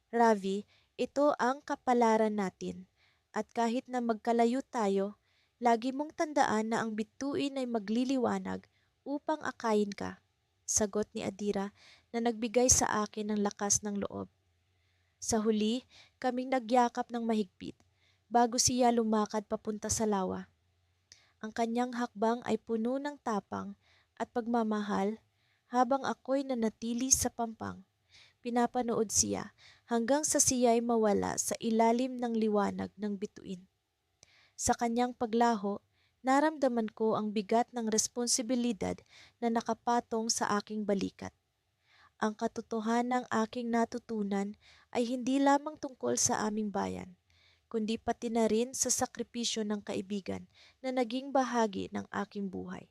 [SPEAKER 1] Ravi, ito ang kapalaran natin, at kahit na magkalayo tayo, lagi mong tandaan na ang bituin ay magliliwanag upang akayin ka, sagot ni Adira na nagbigay sa akin ng lakas ng loob. Sa huli, kaming nagyakap ng mahigpit bago siya lumakad papunta sa lawa. Ang kanyang hakbang ay puno ng tapang at pagmamahal habang ako'y nanatili sa pampang. Pinapanood siya hanggang sa siya'y mawala sa ilalim ng liwanag ng bituin. Sa kanyang paglaho, naramdaman ko ang bigat ng responsibilidad na nakapatong sa aking balikat. Ang katotohanang aking natutunan ay hindi lamang tungkol sa aming bayan, kundi pati na rin sa sakripisyo ng kaibigan na naging bahagi ng aking buhay.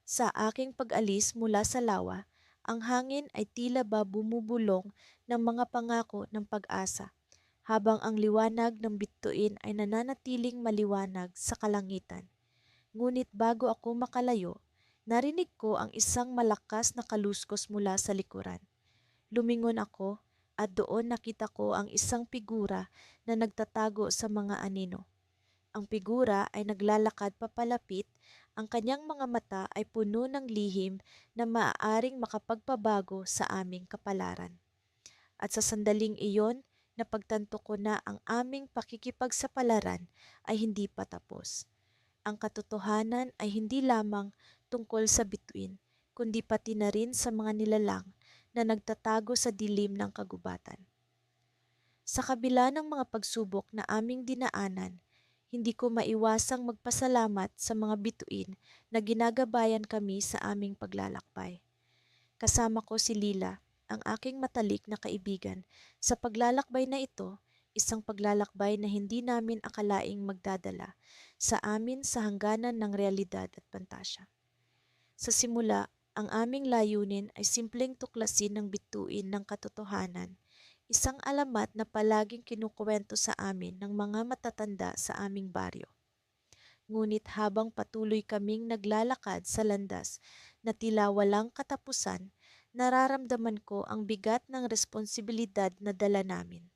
[SPEAKER 1] Sa aking pag-alis mula sa lawa, ang hangin ay tila ba bumubulong ng mga pangako ng pag-asa, habang ang liwanag ng bituin ay nananatiling maliwanag sa kalangitan. Ngunit bago ako makalayo, narinig ko ang isang malakas na kaluskos mula sa likuran. Lumingon ako at doon nakita ko ang isang figura na nagtatago sa mga anino. Ang figura ay naglalakad papalapit, ang kanyang mga mata ay puno ng lihim na maaaring makapagpabago sa aming kapalaran. At sa sandaling iyon, napagtanto ko na ang aming pakikipagsapalaran ay hindi pa tapos. Ang katotohanan ay hindi lamang tungkol sa bituin, kundi pati na rin sa mga nilalang na nagtatago sa dilim ng kagubatan. Sa kabila ng mga pagsubok na aming dinaanan, hindi ko maiwasang magpasalamat sa mga bituin na ginagabayan kami sa aming paglalakbay. Kasama ko si Lila, ang aking matalik na kaibigan. Sa paglalakbay na ito, isang paglalakbay na hindi namin akalaing magdadala sa amin sa hangganan ng realidad at pantasya. Sa simula, ang aming layunin ay simpleng tuklasin ng bituin ng katotohanan, isang alamat na palaging kinukuwento sa amin ng mga matatanda sa aming baryo. Ngunit habang patuloy kaming naglalakad sa landas na tila walang katapusan, nararamdaman ko ang bigat ng responsibilidad na dala namin.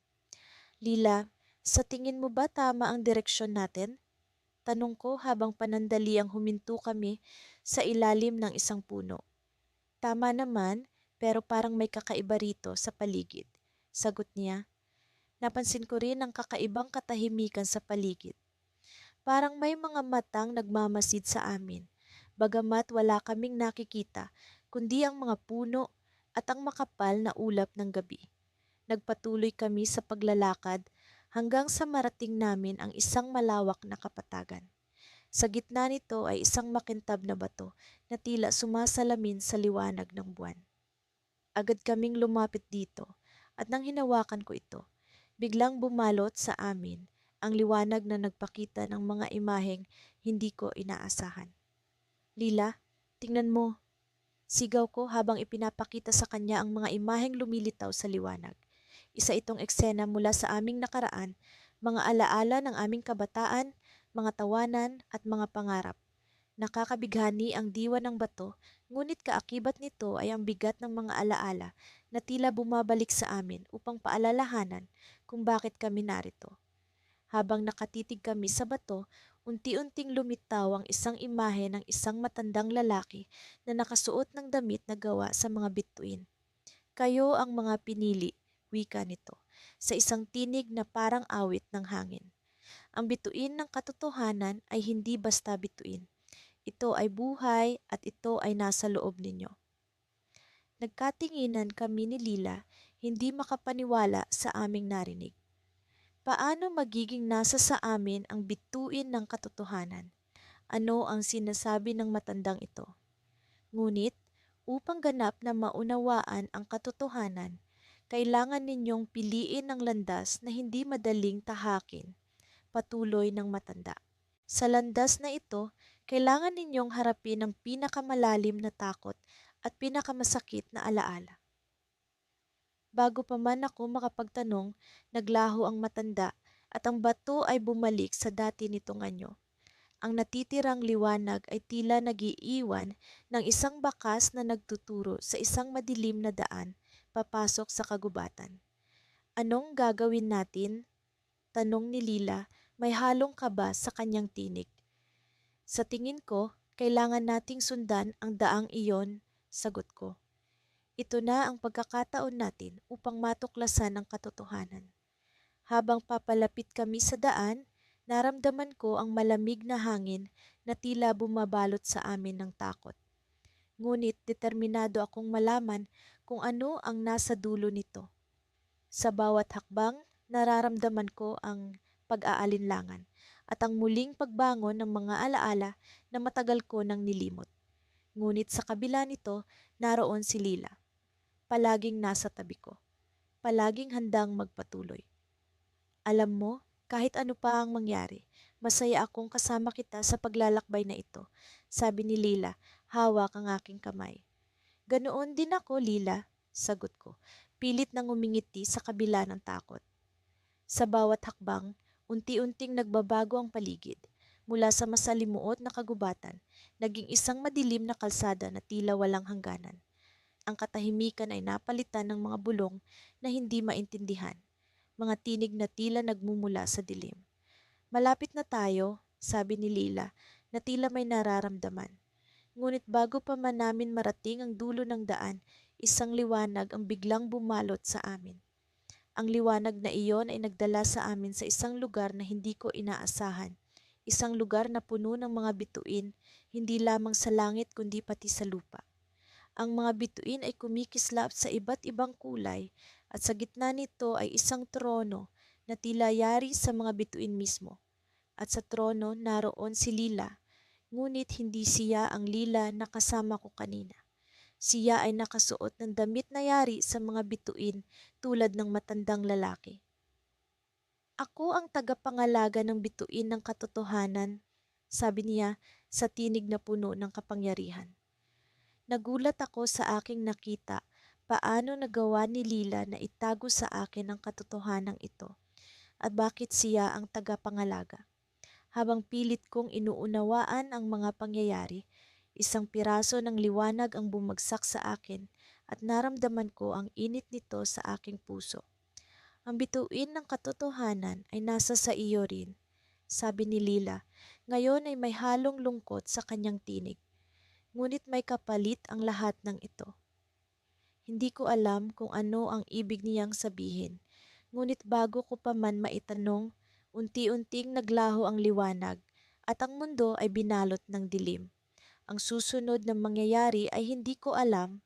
[SPEAKER 1] Lila, sa tingin mo ba tama ang direksyon natin? Tanong ko habang panandaliang huminto kami sa ilalim ng isang puno. Tama naman, pero parang may kakaiba rito sa paligid. Sagot niya. Napansin ko rin ang kakaibang katahimikan sa paligid. Parang may mga matang nagmamasid sa amin, bagamat wala kaming nakikita, kundi ang mga puno at ang makapal na ulap ng gabi. Nagpatuloy kami sa paglalakad hanggang sa marating namin ang isang malawak na kapatagan. Sa gitna nito ay isang makintab na bato na tila sumasalamin sa liwanag ng buwan. Agad kaming lumapit dito at nang hinawakan ko ito, biglang bumalot sa amin ang liwanag na nagpakita ng mga imaheng hindi ko inaasahan. Lila, tingnan mo, sigaw ko habang ipinapakita sa kanya ang mga imaheng lumilitaw sa liwanag. Isa itong eksena mula sa aming nakaraan, mga alaala ng aming kabataan, mga tawanan at mga pangarap. Nakakabighani ang diwa ng bato, ngunit kaakibat nito ay ang bigat ng mga alaala na tila bumabalik sa amin upang paalalahanan kung bakit kami narito. Habang nakatitig kami sa bato, unti-unting lumitaw ang isang imahe ng isang matandang lalaki na nakasuot ng damit na gawa sa mga bituin. Kayo ang mga pinili, wika nito, sa isang tinig na parang awit ng hangin. Ang bituin ng katotohanan ay hindi basta bituin. Ito ay buhay at ito ay nasa loob ninyo. Nagkatinginan kami ni Lila, hindi makapaniwala sa aming narinig. Paano magiging nasa sa amin ang bituin ng katotohanan? Ano ang sinasabi ng matandang ito? Ngunit, upang ganap na maunawaan ang katotohanan, kailangan ninyong piliin ang landas na hindi madaling tahakin, patuloy ng matanda. Sa landas na ito, kailangan ninyong harapin ang pinakamalalim na takot at pinakamasakit na alaala. Bago pa man ako makapagtanong, naglaho ang matanda at ang bato ay bumalik sa dati nitong anyo. Ang natitirang liwanag ay tila nagiiwan ng isang bakas na nagtuturo sa isang madilim na daan papasok sa kagubatan. Anong gagawin natin? Tanong ni Lila, may halong kaba sa kanyang tinig. Sa tingin ko, kailangan nating sundan ang daang iyon, sagot ko. Ito na ang pagkakataon natin upang matuklasan ang katotohanan. Habang papalapit kami sa daan, naramdaman ko ang malamig na hangin na tila bumabalot sa amin ng takot. Ngunit determinado akong malaman kung ano ang nasa dulo nito. Sa bawat hakbang, nararamdaman ko ang pag-aalinlangan at ang muling pagbangon ng mga alaala na matagal ko nang nilimot. Ngunit sa kabila nito, naroon si Lila. Palaging nasa tabi ko. Palaging handang magpatuloy. Alam mo, kahit ano pa ang mangyari, masaya akong kasama kita sa paglalakbay na ito, sabi ni Lila, hawak ang aking kamay. Ganoon din ako, Lila, sagot ko, pilit nang umingiti sa kabila ng takot. Sa bawat hakbang, unti-unting nagbabago ang paligid. Mula sa masalimuot na kagubatan, naging isang madilim na kalsada na tila walang hangganan. Ang katahimikan ay napalitan ng mga bulong na hindi maintindihan, mga tinig na tila nagmumula sa dilim. Malapit na tayo, sabi ni Lila, na tila may nararamdaman. Ngunit bago pa man namin marating ang dulo ng daan, isang liwanag ang biglang bumalot sa amin. Ang liwanag na iyon ay nagdala sa amin sa isang lugar na hindi ko inaasahan. Isang lugar na puno ng mga bituin, hindi lamang sa langit kundi pati sa lupa. Ang mga bituin ay kumikislap sa iba't ibang kulay at sa gitna nito ay isang trono na tila yari sa mga bituin mismo. at sa trono naroon si Lila, ngunit hindi siya ang Lila na kasama ko kanina. Siya ay nakasuot ng damit na yari sa mga bituin tulad ng matandang lalaki. Ako ang tagapangalaga ng bituin ng katotohanan, sabi niya sa tinig na puno ng kapangyarihan. Nagulat ako sa aking nakita paano nagawa ni Lila na itago sa akin ang katotohanan ito at bakit siya ang tagapangalaga. Habang pilit kong inuunawaan ang mga pangyayari, isang piraso ng liwanag ang bumagsak sa akin at naramdaman ko ang init nito sa aking puso. Ang bituin ng katotohanan ay nasa sa iyo rin, sabi ni Lila. Ngayon ay may halong lungkot sa kanyang tinig. Ngunit may kapalit ang lahat ng ito. Hindi ko alam kung ano ang ibig niyang sabihin. Ngunit bago ko pa man maitanong, unti-unting naglaho ang liwanag at ang mundo ay binalot ng dilim. Ang susunod na mangyayari ay hindi ko alam,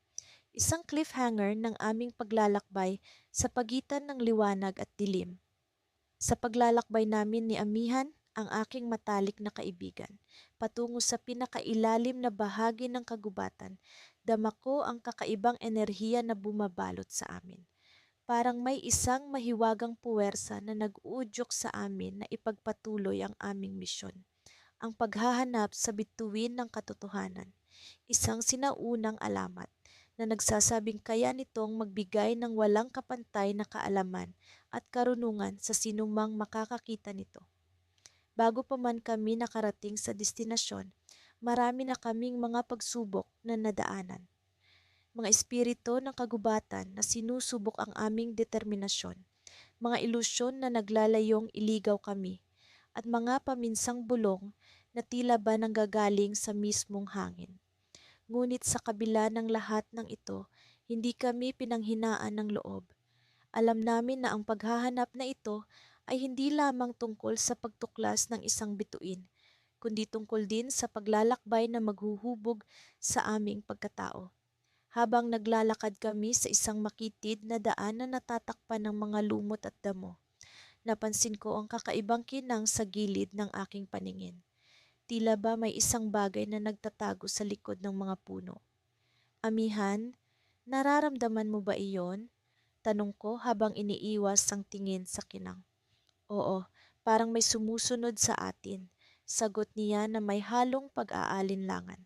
[SPEAKER 1] isang cliffhanger ng aming paglalakbay sa pagitan ng liwanag at dilim. Sa paglalakbay namin ni Amihan, ang aking matalik na kaibigan, patungo sa pinakailalim na bahagi ng kagubatan, dama ko ang kakaibang enerhiya na bumabalot sa amin. Parang may isang mahiwagang puwersa na nag-uudyok sa amin na ipagpatuloy ang aming misyon. Ang paghahanap sa bituin ng katotohanan, isang sinaunang alamat na nagsasabing kaya nitong magbigay ng walang kapantay na kaalaman at karunungan sa sinumang makakakita nito. Bago pa man kami nakarating sa destinasyon, marami na kaming mga pagsubok na nadaanan. Mga espiritu ng kagubatan na sinusubok ang aming determinasyon, mga ilusyon na naglalayong iligaw kami, at mga paminsang bulong na tila ba nanggagaling sa mismong hangin. Ngunit sa kabila ng lahat ng ito, hindi kami pinanghinaan ng loob. Alam namin na ang paghahanap na ito ay hindi lamang tungkol sa pagtuklas ng isang bituin, kundi tungkol din sa paglalakbay na maghuhubog sa aming pagkatao. Habang naglalakad kami sa isang makitid na daan na natatakpan ng mga lumot at damo, napansin ko ang kakaibang kinang sa gilid ng aking paningin. Tila ba may isang bagay na nagtatago sa likod ng mga puno. Amihan, nararamdaman mo ba iyon? Tanong ko habang iniiwas ang tingin sa kinang. Oo, parang may sumusunod sa atin. Sagot niya na may halong pag-aalinlangan.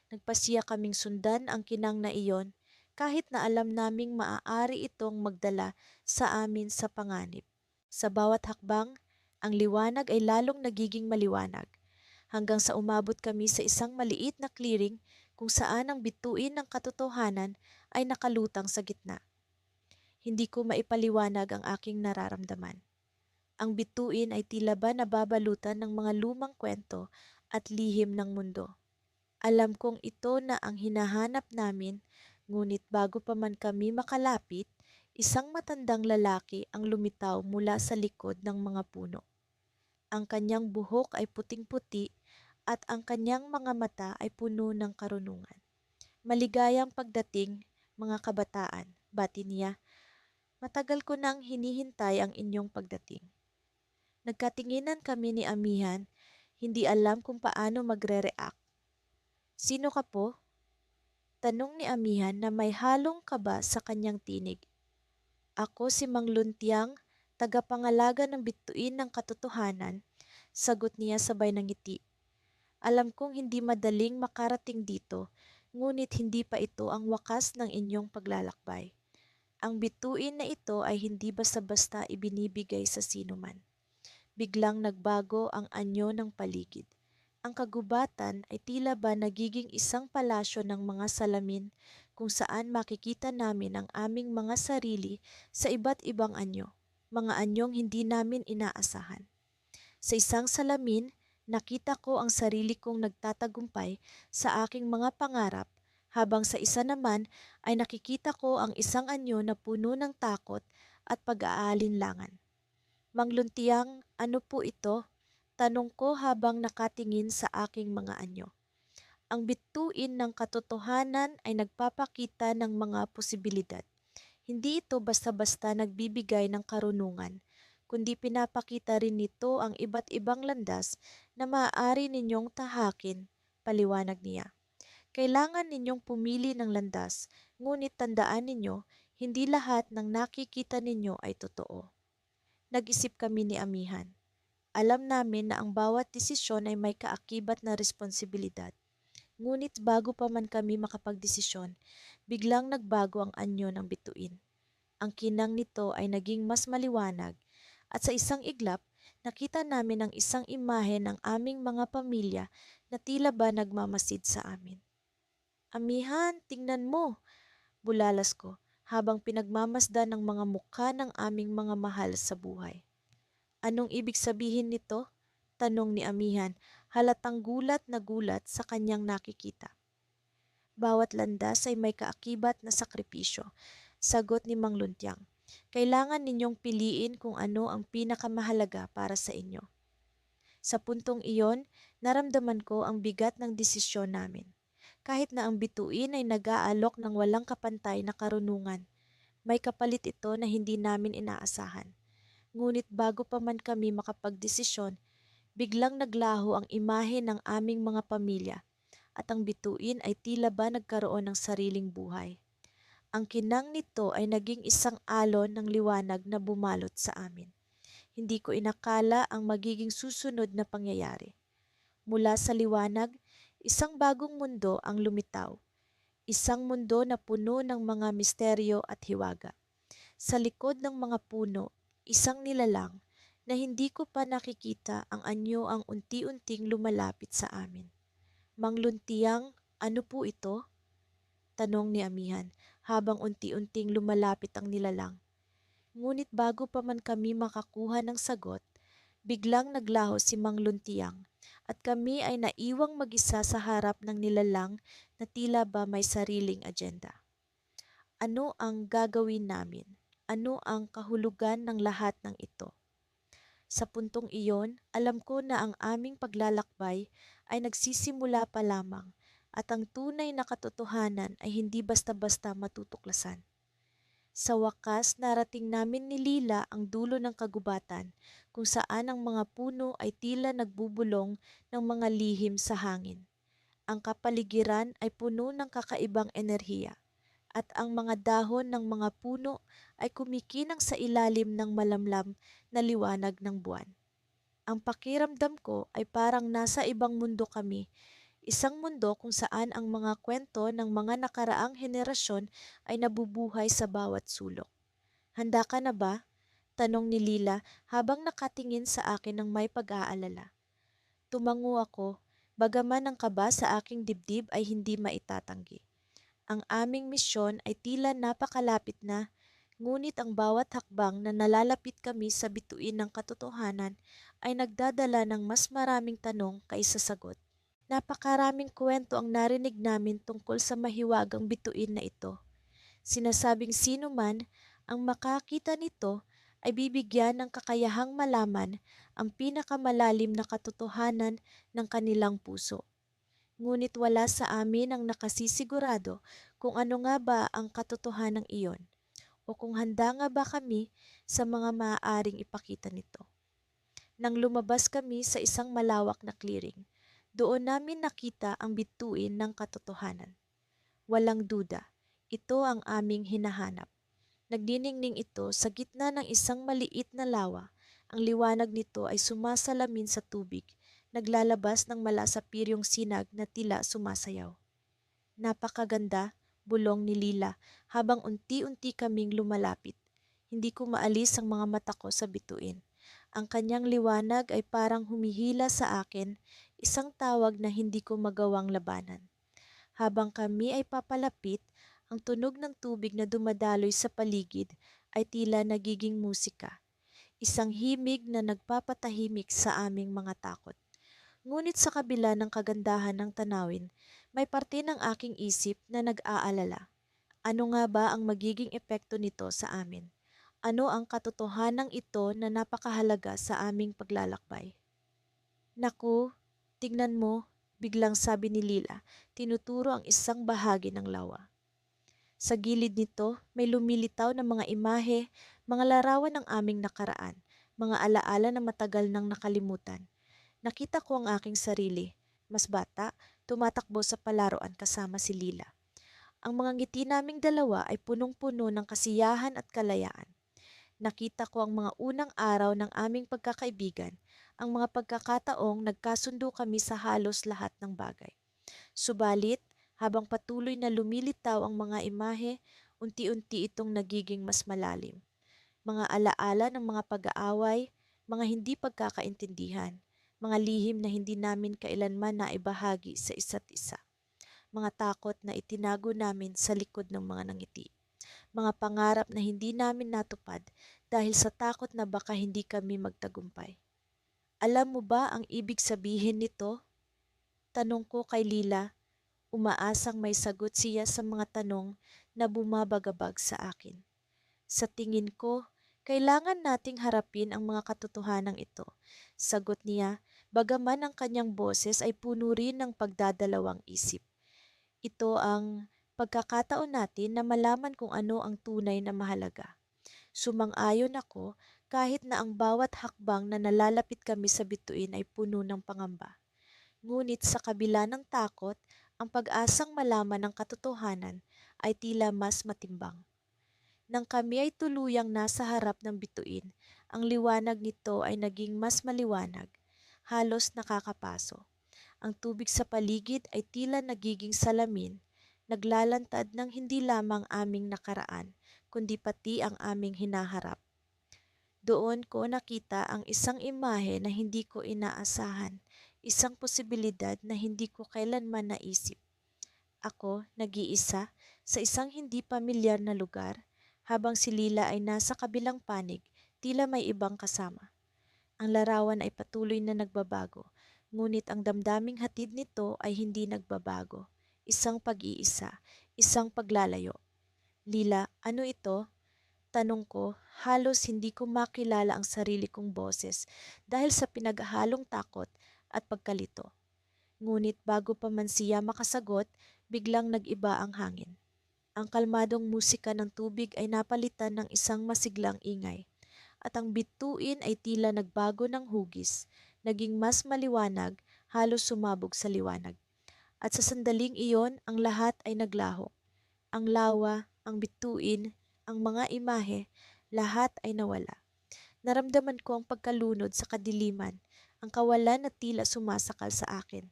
[SPEAKER 1] Nagpasiya kaming sundan ang kinang na iyon kahit na alam naming maaari itong magdala sa amin sa panganib. Sa bawat hakbang, ang liwanag ay lalong nagiging maliwanag hanggang sa umabot kami sa isang maliit na clearing kung saan ang bituin ng katotohanan ay nakalutang sa gitna. Hindi ko maipaliwanag ang aking nararamdaman. Ang bituin ay tila ba nababalutan ng mga lumang kwento at lihim ng mundo. Alam kong ito na ang hinahanap namin, ngunit bago pa man kami makalapit, isang matandang lalaki ang lumitaw mula sa likod ng mga puno. Ang kanyang buhok ay puting-puti at ang kanyang mga mata ay puno ng karunungan. Maligayang pagdating, mga kabataan, bati niya. Matagal ko nang hinihintay ang inyong pagdating. Nagkatinginan kami ni Amihan, hindi alam kung paano magre-react. Sino ka po? Tanong ni Amihan na may halong kaba sa kanyang tinig. Ako si Mang Luntiang, tagapangalaga ng bituin ng katotohanan, sagot niya sabay ng ngiti. Alam kong hindi madaling makarating dito, ngunit hindi pa ito ang wakas ng inyong paglalakbay. Ang bituin na ito ay hindi basta-basta ibinibigay sa sinuman. Biglang nagbago ang anyo ng paligid. Ang kagubatan ay tila ba nagiging isang palasyo ng mga salamin kung saan makikita namin ang aming mga sarili sa iba't ibang anyo, mga anyong hindi namin inaasahan. Sa isang salamin, nakita ko ang sarili kong nagtatagumpay sa aking mga pangarap, habang sa isa naman ay nakikita ko ang isang anyo na puno ng takot at pag-aalinlangan. Mangluntiang, ano po ito? Tanong ko habang nakatingin sa aking mga anyo. Ang bituin ng katotohanan ay nagpapakita ng mga posibilidad. Hindi ito basta-basta nagbibigay ng karunungan, kundi pinapakita rin nito ang iba't ibang landas na maaari ninyong tahakin, paliwanag niya. Kailangan ninyong pumili ng landas, ngunit tandaan ninyo, hindi lahat ng nakikita ninyo ay totoo. Nag-isip kami ni Amihan. Alam namin na ang bawat desisyon ay may kaakibat na responsibilidad. Ngunit bago pa man kami makapagdesisyon, biglang nagbago ang anyo ng bituin. Ang kinang nito ay naging mas maliwanag at sa isang iglap, nakita namin ang isang imahe ng aming mga pamilya na tila ba nagmamasid sa amin. Amihan, tingnan mo, bulalas ko habang pinagmamasdan ng mga mukha ng aming mga mahal sa buhay. Anong ibig sabihin nito? Tanong ni Amihan, halatang gulat na gulat sa kanyang nakikita. Bawat landas ay may kaakibat na sakripisyo, sagot ni Mang Luntiang. Kailangan ninyong piliin kung ano ang pinakamahalaga para sa inyo. Sa puntong iyon, naramdaman ko ang bigat ng desisyon namin. Kahit na ang bituin ay nag-aalok ng walang kapantay na karunungan, may kapalit ito na hindi namin inaasahan. Ngunit bago pa man kami makapagdesisyon, biglang naglaho ang imahe ng aming mga pamilya at ang bituin ay tila ba nagkaroon ng sariling buhay. Ang kinang nito ay naging isang alon ng liwanag na bumalot sa amin. Hindi ko inakala ang magiging susunod na pangyayari. Mula sa liwanag, isang bagong mundo ang lumitaw. Isang mundo na puno ng mga misteryo at hiwaga. Sa likod ng mga puno, isang nilalang na hindi ko pa nakikita ang anyo ang unti-unting lumalapit sa amin. Mang Luntiang, ano po ito? Tanong ni Amihan habang unti-unting lumalapit ang nilalang. Ngunit bago pa man kami makakuha ng sagot, biglang naglaho si Mang Luntiang at kami ay naiwang mag-isa sa harap ng nilalang na tila ba may sariling agenda. Ano ang gagawin namin? Ano ang kahulugan ng lahat ng ito? Sa puntong iyon, alam ko na ang aming paglalakbay ay nagsisimula pa lamang at ang tunay na katotohanan ay hindi basta-basta matutuklasan. Sa wakas, narating namin ni Lila ang dulo ng kagubatan kung saan ang mga puno ay tila nagbubulong ng mga lihim sa hangin. Ang kapaligiran ay puno ng kakaibang enerhiya at ang mga dahon ng mga puno ay kumikinang sa ilalim ng malamlam na liwanag ng buwan. Ang pakiramdam ko ay parang nasa ibang mundo kami, isang mundo kung saan ang mga kwento ng mga nakaraang henerasyon ay nabubuhay sa bawat sulok. Handa ka na ba? Tanong ni Lila habang nakatingin sa akin ng may pag-aalala. Tumango ako, bagaman ang kaba sa aking dibdib ay hindi maitatanggi. Ang aming misyon ay tila napakalapit na, ngunit ang bawat hakbang na nalalapit kami sa bituin ng katotohanan ay nagdadala ng mas maraming tanong kaysa sagot. Napakaraming kwento ang narinig namin tungkol sa mahiwagang bituin na ito. Sinasabing sino man ang makakita nito ay bibigyan ng kakayahang malaman ang pinakamalalim na katotohanan ng kanilang puso. Ngunit wala sa amin ang nakasisigurado kung ano nga ba ang katotohanan iyon o kung handa nga ba kami sa mga maaaring ipakita nito. Nang lumabas kami sa isang malawak na clearing, doon namin nakita ang bituin ng katotohanan. Walang duda, ito ang aming hinahanap. Nagdiningning ito sa gitna ng isang maliit na lawa. Ang liwanag nito ay sumasalamin sa tubig, naglalabas ng malasapiryong sinag na tila sumasayaw. Napakaganda, bulong ni Lila habang unti-unti kaming lumalapit. Hindi ko maalis ang mga mata ko sa bituin. Ang kanyang liwanag ay parang humihila sa akin, isang tawag na hindi ko magawang labanan. Habang kami ay papalapit, ang tunog ng tubig na dumadaloy sa paligid ay tila nagiging musika. Isang himig na nagpapatahimik sa aming mga takot. Ngunit sa kabila ng kagandahan ng tanawin, may parte ng aking isip na nag-aalala. Ano nga ba ang magiging epekto nito sa amin? Ano ang katotohanang ito na napakahalaga sa aming paglalakbay? Naku, tignan mo, biglang sabi ni Lila, tinuturo ang isang bahagi ng lawa. Sa gilid nito, may lumilitaw na mga imahe, mga larawan ng aming nakaraan, mga alaala na matagal nang nakalimutan. Nakita ko ang aking sarili, mas bata, tumatakbo sa palaruan kasama si Lila. Ang mga ngiti naming dalawa ay punong-puno ng kasiyahan at kalayaan. Nakita ko ang mga unang araw ng aming pagkakaibigan, ang mga pagkakataong nagkasundo kami sa halos lahat ng bagay. Subalit, habang patuloy na lumilitaw ang mga imahe, unti-unti itong nagiging mas malalim. Mga alaala ng mga pag-aaway, mga hindi pagkakaintindihan, mga lihim na hindi namin kailanman naibahagi sa isa't isa, mga takot na itinago namin sa likod ng mga nangiti, mga pangarap na hindi namin natupad dahil sa takot na baka hindi kami magtagumpay. Alam mo ba ang ibig sabihin nito? Tanong ko kay Lila, umaasang may sagot siya sa mga tanong na bumabagabag sa akin. Sa tingin ko, kailangan nating harapin ang mga katotohanan ito. Sagot niya, bagaman ang kanyang boses ay puno rin ng pagdadalawang isip. Ito ang pagkakataon natin na malaman kung ano ang tunay na mahalaga. Sumang-ayon ako kahit na ang bawat hakbang na nalalapit kami sa bituin ay puno ng pangamba. Ngunit sa kabila ng takot, ang pag-asang malaman ng katotohanan ay tila mas matimbang. Nang kami ay tuluyang nasa harap ng bituin, ang liwanag nito ay naging mas maliwanag, halos nakakapaso. Ang tubig sa paligid ay tila nagiging salamin, naglalantad ng hindi lamang aming nakaraan, kundi pati ang aming hinaharap. Doon ko nakita ang isang imahe na hindi ko inaasahan, isang posibilidad na hindi ko kailanman naisip. Ako, nag-iisa, sa isang hindi pamilyar na lugar, habang si Lila ay nasa kabilang panig, tila may ibang kasama. Ang larawan ay patuloy na nagbabago, ngunit ang damdaming hatid nito ay hindi nagbabago. Isang pag-iisa, isang paglalayo. Lila, ano ito? Tanong ko, halos hindi ko makilala ang sarili kong boses dahil sa pinaghahalong takot at pagkalito. Ngunit bago pa man siya makasagot, biglang nag-iba ang hangin. Ang kalmadong musika ng tubig ay napalitan ng isang masiglang ingay, at ang bituin ay tila nagbago ng hugis, naging mas maliwanag, halos sumabog sa liwanag. At sa sandaling iyon, ang lahat ay naglaho. Ang lawa, ang bituin, ang mga imahe, lahat ay nawala. Naramdaman ko ang pagkalunod sa kadiliman, ang kawalan na tila sumasakal sa akin.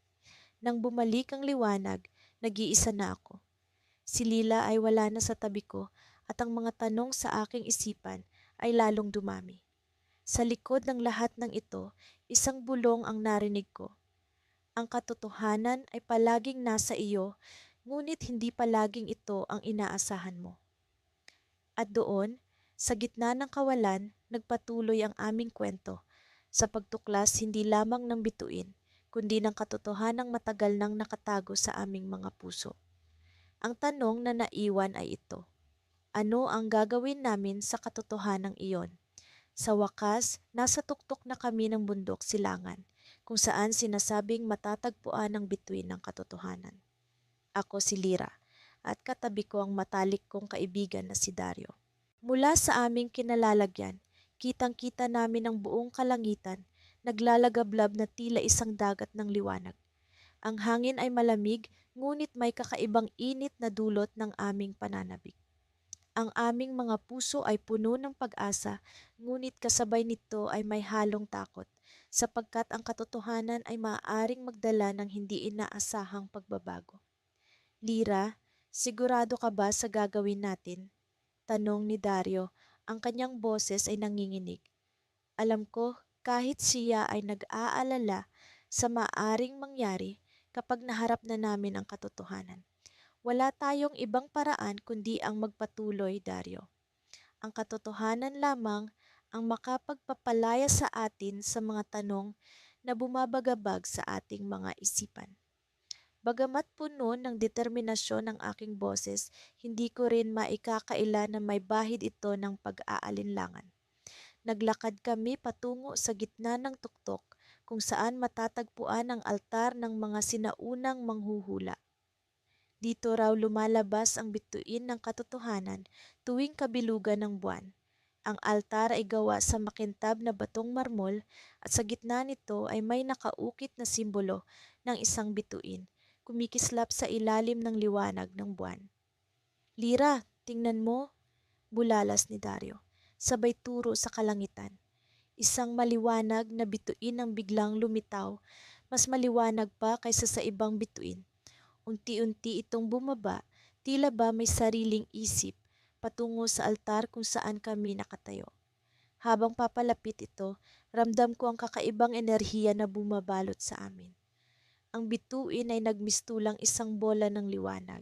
[SPEAKER 1] Nang bumalik ang liwanag, nag-iisa na ako. Si Lila ay wala na sa tabi ko at ang mga tanong sa aking isipan ay lalong dumami. Sa likod ng lahat ng ito, isang bulong ang narinig ko. Ang katotohanan ay palaging nasa iyo, ngunit hindi palaging ito ang inaasahan mo. At doon, sa gitna ng kawalan, nagpatuloy ang aming kwento sa pagtuklas hindi lamang ng bituin, kundi ng katotohanang matagal nang nakatago sa aming mga puso. Ang tanong na naiwan ay ito, ano ang gagawin namin sa katotohanang iyon? Sa wakas, nasa tuktok na kami ng bundok silangan, kung saan sinasabing matatagpuan ang bituin ng katotohanan. Ako si Lira, at katabi ko ang matalik kong kaibigan na si Dario. Mula sa aming kinalalagyan, kitang-kita namin ang buong kalangitan, naglalagablab na tila isang dagat ng liwanag. Ang hangin ay malamig, ngunit may kakaibang init na dulot ng aming pananabik. Ang aming mga puso ay puno ng pag-asa, ngunit kasabay nito ay may halong takot, sapagkat ang katotohanan ay maaaring magdala ng hindi inaasahang pagbabago. Lira, sigurado ka ba sa gagawin natin? Tanong ni Dario, ang kanyang boses ay nanginginig. Alam ko, kahit siya ay nag-aalala sa maaring mangyari kapag naharap na namin ang katotohanan. Wala tayong ibang paraan kundi ang magpatuloy, Dario. Ang katotohanan lamang ang makapagpapalaya sa atin sa mga tanong na bumabagabag sa ating mga isipan. Bagamat puno ng determinasyon ang aking boses, hindi ko rin maikakaila na may bahid ito ng pag-aalinlangan. Naglakad kami patungo sa gitna ng tuktok kung saan matatagpuan ang altar ng mga sinaunang manghuhula. Dito raw lumalabas ang bituin ng katotohanan tuwing kabilugan ng buwan. Ang altar ay gawa sa makintab na batong marmol at sa gitna nito ay may nakaukit na simbolo ng isang bituin, kumikislap sa ilalim ng liwanag ng buwan. Lira, tingnan mo, bulalas ni Dario, sabay turo sa kalangitan. Isang maliwanag na bituin ang biglang lumitaw, mas maliwanag pa kaysa sa ibang bituin. Unti-unti itong bumaba, tila ba may sariling isip, patungo sa altar kung saan kami nakatayo. Habang papalapit ito, ramdam ko ang kakaibang enerhiya na bumabalot sa amin. Ang bituin ay nagmistulang isang bola ng liwanag,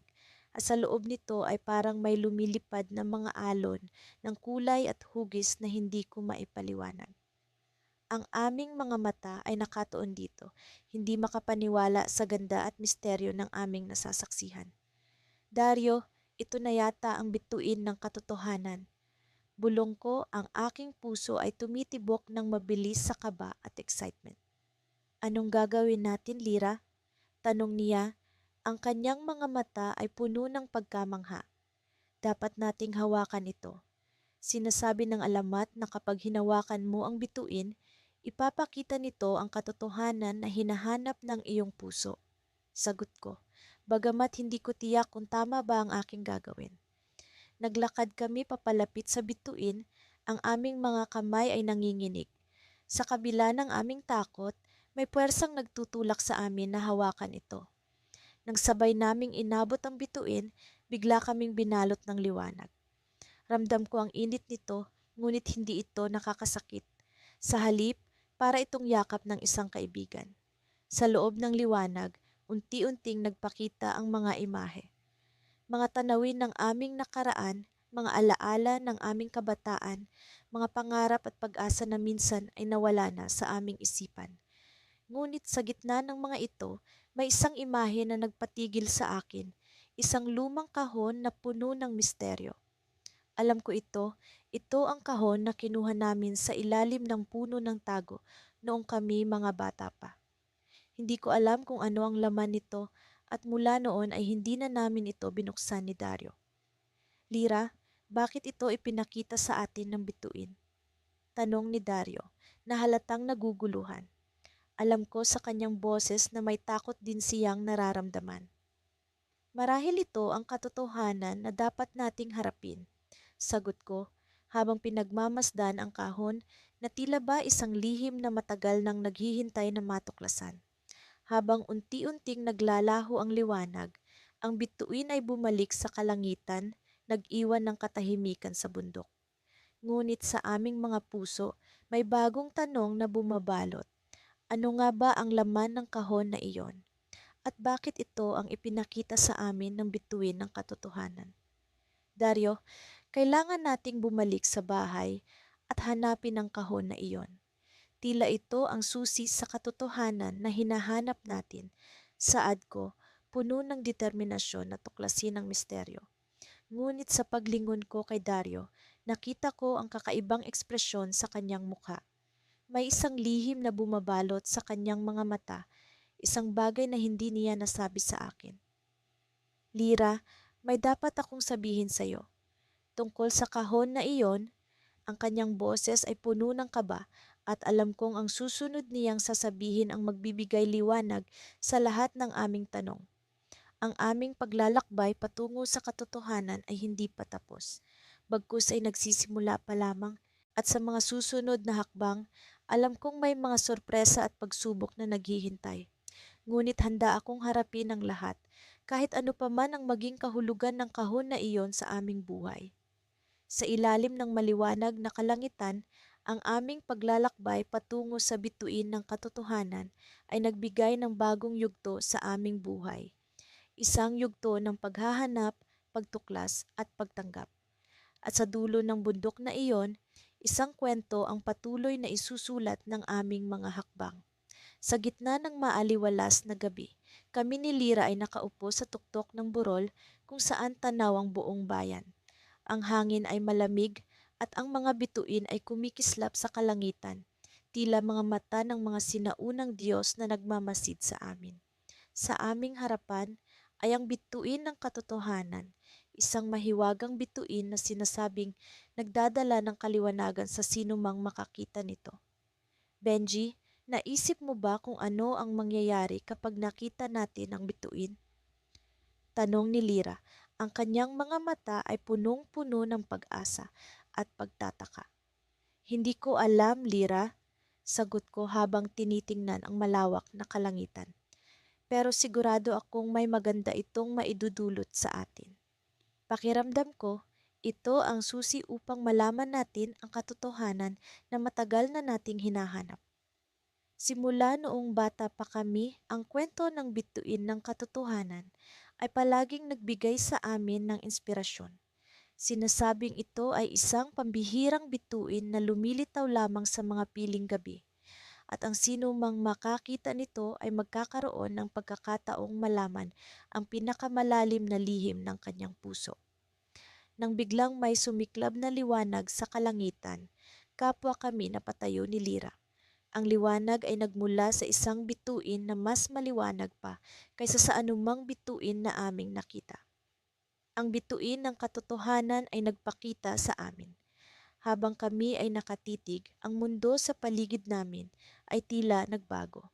[SPEAKER 1] at sa loob nito ay parang may lumilipad na mga alon ng kulay at hugis na hindi ko maipaliwanag. Ang aming mga mata ay nakatuon dito, hindi makapaniwala sa ganda at misteryo ng aming nasasaksihan. Dario, ito na yata ang bituin ng katotohanan. Bulong ko, ang aking puso ay tumitibok ng mabilis sa kaba at excitement. Anong gagawin natin, Lira? Tanong niya. Ang kanyang mga mata ay puno ng pagkamangha. Dapat nating hawakan ito. Sinasabi ng alamat na kapag hinawakan mo ang bituin, ipapakita nito ang katotohanan na hinahanap ng iyong puso. Sagot ko, bagamat hindi ko tiyak kung tama ba ang aking gagawin. Naglakad kami papalapit sa bituin, ang aming mga kamay ay nanginginig. Sa kabila ng aming takot, may puwersang nagtutulak sa amin na hawakan ito. Nang sabay naming inabot ang bituin, bigla kaming binalot ng liwanag. Ramdam ko ang init nito, ngunit hindi ito nakakasakit. Sa halip, para itong yakap ng isang kaibigan. Sa loob ng liwanag, unti-unting nagpakita ang mga imahe. Mga tanawin ng aming nakaraan, mga alaala ng aming kabataan, mga pangarap at pag-asa na minsan ay nawala na sa aming isipan. Ngunit sa gitna ng mga ito, may isang imahe na nagpatigil sa akin, isang lumang kahon na puno ng misteryo. Alam ko ito ang kahon na kinuha namin sa ilalim ng puno ng tago noong kami mga bata pa. Hindi ko alam kung ano ang laman nito at mula noon ay hindi na namin ito binuksan ni Dario. Lira, bakit ito ipinakita sa atin ng bituin? Tanong ni Dario, na halatang naguguluhan. Alam ko sa kanyang boses na may takot din siyang nararamdaman. Marahil ito ang katotohanan na dapat nating harapin. Sagot ko, habang pinagmamasdan ang kahon na tila ba isang lihim na matagal nang naghihintay na matuklasan. Habang unti-unting naglalaho ang liwanag, ang bituin ay bumalik sa kalangitan, nag-iwan ng katahimikan sa bundok. Ngunit sa aming mga puso, may bagong tanong na bumabalot. Ano nga ba ang laman ng kahon na iyon? At bakit ito ang ipinakita sa amin ng bituin ng katotohanan? Dario, kailangan nating bumalik sa bahay at hanapin ang kahon na iyon. Tila ito ang susi sa katotohanan na hinahanap natin. Saad ko, puno ng determinasyon na tuklasin ang misteryo. Ngunit sa paglingon ko kay Dario, nakita ko ang kakaibang ekspresyon sa kanyang mukha. May isang lihim na bumabalot sa kanyang mga mata, isang bagay na hindi niya nasabi sa akin. Lira, may dapat akong sabihin sa iyo. Tungkol sa kahon na iyon, ang kanyang boses ay puno ng kaba at alam kong ang susunod niyang sasabihin ang magbibigay liwanag sa lahat ng aming tanong. Ang aming paglalakbay patungo sa katotohanan ay hindi pa tapos. Bagkus ay nagsisimula pa lamang at sa mga susunod na hakbang, alam kong may mga sorpresa at pagsubok na naghihintay. Ngunit handa akong harapin ang lahat, kahit ano pa man ang maging kahulugan ng kahon na iyon sa aming buhay. Sa ilalim ng maliwanag na kalangitan, ang aming paglalakbay patungo sa bituin ng katotohanan ay nagbigay ng bagong yugto sa aming buhay. Isang yugto ng paghahanap, pagtuklas at pagtanggap. At sa dulo ng bundok na iyon, isang kwento ang patuloy na isusulat ng aming mga hakbang. Sa gitna ng maaliwalas na gabi, kami ni Lira ay nakaupo sa tuktok ng burol kung saan tanaw ang buong bayan. Ang hangin ay malamig at ang mga bituin ay kumikislap sa kalangitan, tila mga mata ng mga sinaunang Diyos na nagmamasid sa amin. Sa aming harapan ay ang bituin ng katotohanan, isang mahiwagang bituin na sinasabing nagdadala ng kaliwanagan sa sinumang makakita nito. Benji, naisip mo ba kung ano ang mangyayari kapag nakita natin ang bituin? Tanong ni Lyra. Ang kanyang mga mata ay punong-puno ng pag-asa at pagtataka. Hindi ko alam, Lyra, sagot ko habang tinitingnan ang malawak na kalangitan. Pero sigurado akong may maganda itong maidudulot sa atin. Pakiramdam ko, ito ang susi upang malaman natin ang katotohanan na matagal na nating hinahanap. Simula noong bata pa kami, ang kwento ng bituin ng katotohanan ay palaging nagbigay sa amin ng inspirasyon. Sinasabing ito ay isang pambihirang bituin na lumilitaw lamang sa mga piling gabi, at ang sino mang makakita nito ay magkakaroon ng pagkakataong malaman ang pinakamalalim na lihim ng kanyang puso. Nang biglang may sumiklab na liwanag sa kalangitan, kapwa kami napatayo ni Lyra. Ang liwanag ay nagmula sa isang bituin na mas maliwanag pa kaysa sa anumang bituin na aming nakita. Ang bituin ng katotohanan ay nagpakita sa amin. Habang kami ay nakatitig, ang mundo sa paligid namin ay tila nagbago.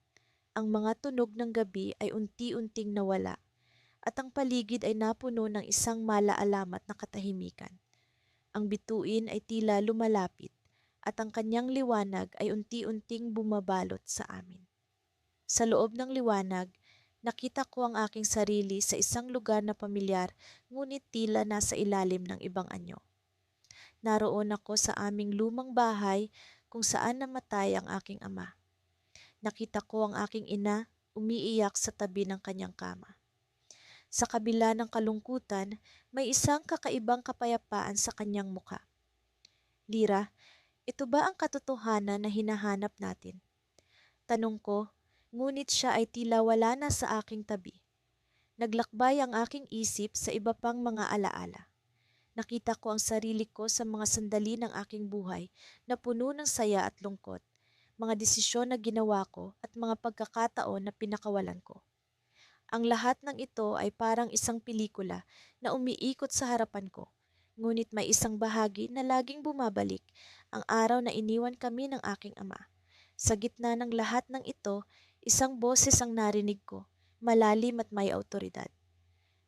[SPEAKER 1] Ang mga tunog ng gabi ay unti-unting nawala at ang paligid ay napuno ng isang malaalamat na katahimikan. Ang bituin ay tila lumalapit at ang kanyang liwanag ay unti-unting bumabalot sa amin. Sa loob ng liwanag, nakita ko ang aking sarili sa isang lugar na pamilyar ngunit tila nasa ilalim ng ibang anyo. Naroon ako sa aming lumang bahay kung saan namatay ang aking ama. Nakita ko ang aking ina umiiyak sa tabi ng kanyang kama. Sa kabila ng kalungkutan, may isang kakaibang kapayapaan sa kanyang mukha. Lyra, ito ba ang katotohanan na hinahanap natin? Tanong ko, ngunit siya ay tila wala na sa aking tabi. Naglakbay ang aking isip sa iba pang mga alaala. Nakita ko ang sarili ko sa mga sandali ng aking buhay na puno ng saya at lungkot, mga desisyon na ginawa ko at mga pagkakataon na pinakawalan ko. Ang lahat ng ito ay parang isang pelikula na umiikot sa harapan ko. Ngunit may isang bahagi na laging bumabalik, ang araw na iniwan kami ng aking ama. Sa gitna ng lahat ng ito, isang boses ang narinig ko, malalim at may awtoridad.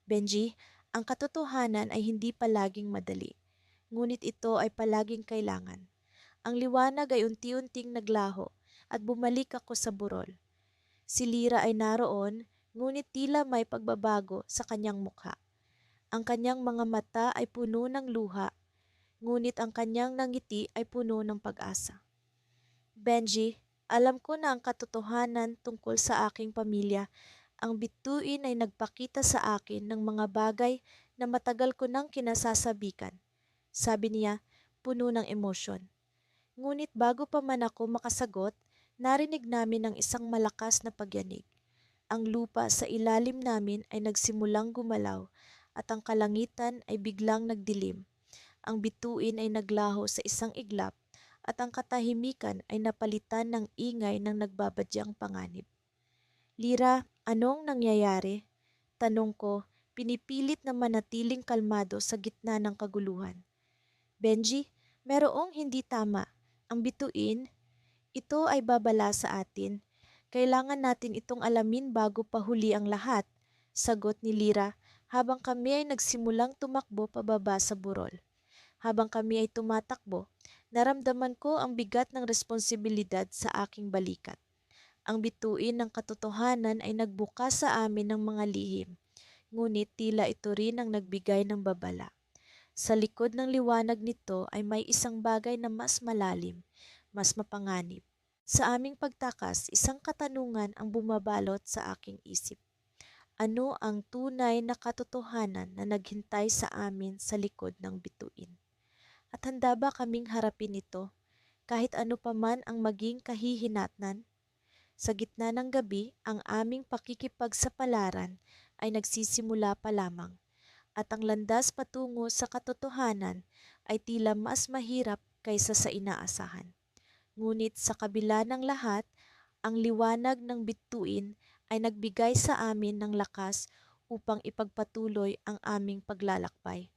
[SPEAKER 1] Benji, ang katotohanan ay hindi palaging madali, ngunit ito ay palaging kailangan. Ang liwanag ay unti-unting naglaho at bumalik ako sa burol. Si Lyra ay naroon, ngunit tila may pagbabago sa kanyang mukha. Ang kanyang mga mata ay puno ng luha, ngunit ang kanyang ngiti ay puno ng pag-asa. Benji, alam ko na ang katotohanan tungkol sa aking pamilya. Ang bituin ay nagpakita sa akin ng mga bagay na matagal ko nang kinasasabikan. Sabi niya, puno ng emosyon. Ngunit bago pa man ako makasagot, narinig namin ang isang malakas na pagyanig. Ang lupa sa ilalim namin ay nagsimulang gumalaw at ang kalangitan ay biglang nagdilim. Ang bituin ay naglaho sa isang iglap at ang katahimikan ay napalitan ng ingay ng nagbabadyang panganib. Lyra, anong nangyayari? Tanong ko, pinipilit na manatiling kalmado sa gitna ng kaguluhan. Benji, merong hindi tama. Ang bituin, ito ay babala sa atin. Kailangan natin itong alamin bago pa huli ang lahat, sagot ni Lyra habang kami ay nagsimulang tumakbo pababa sa burol. Habang kami ay tumatakbo, naramdaman ko ang bigat ng responsibilidad sa aking balikat. Ang bituin ng katotohanan ay nagbukas sa amin ng mga lihim, ngunit tila ito rin ang nagbigay ng babala. Sa likod ng liwanag nito ay may isang bagay na mas malalim, mas mapanganib. Sa aming pagtakas, isang katanungan ang bumabalot sa aking isip. Ano ang tunay na katotohanan na naghintay sa amin sa likod ng bituin? At handa ba kaming harapin ito, kahit ano pa man ang maging kahihinatnan? Sa gitna ng gabi, ang aming pakikipagsapalaran ay nagsisimula pa lamang, at ang landas patungo sa katotohanan ay tila mas mahirap kaysa sa inaasahan. Ngunit sa kabila ng lahat, ang liwanag ng bituin ay nagbigay sa amin ng lakas upang ipagpatuloy ang aming paglalakbay.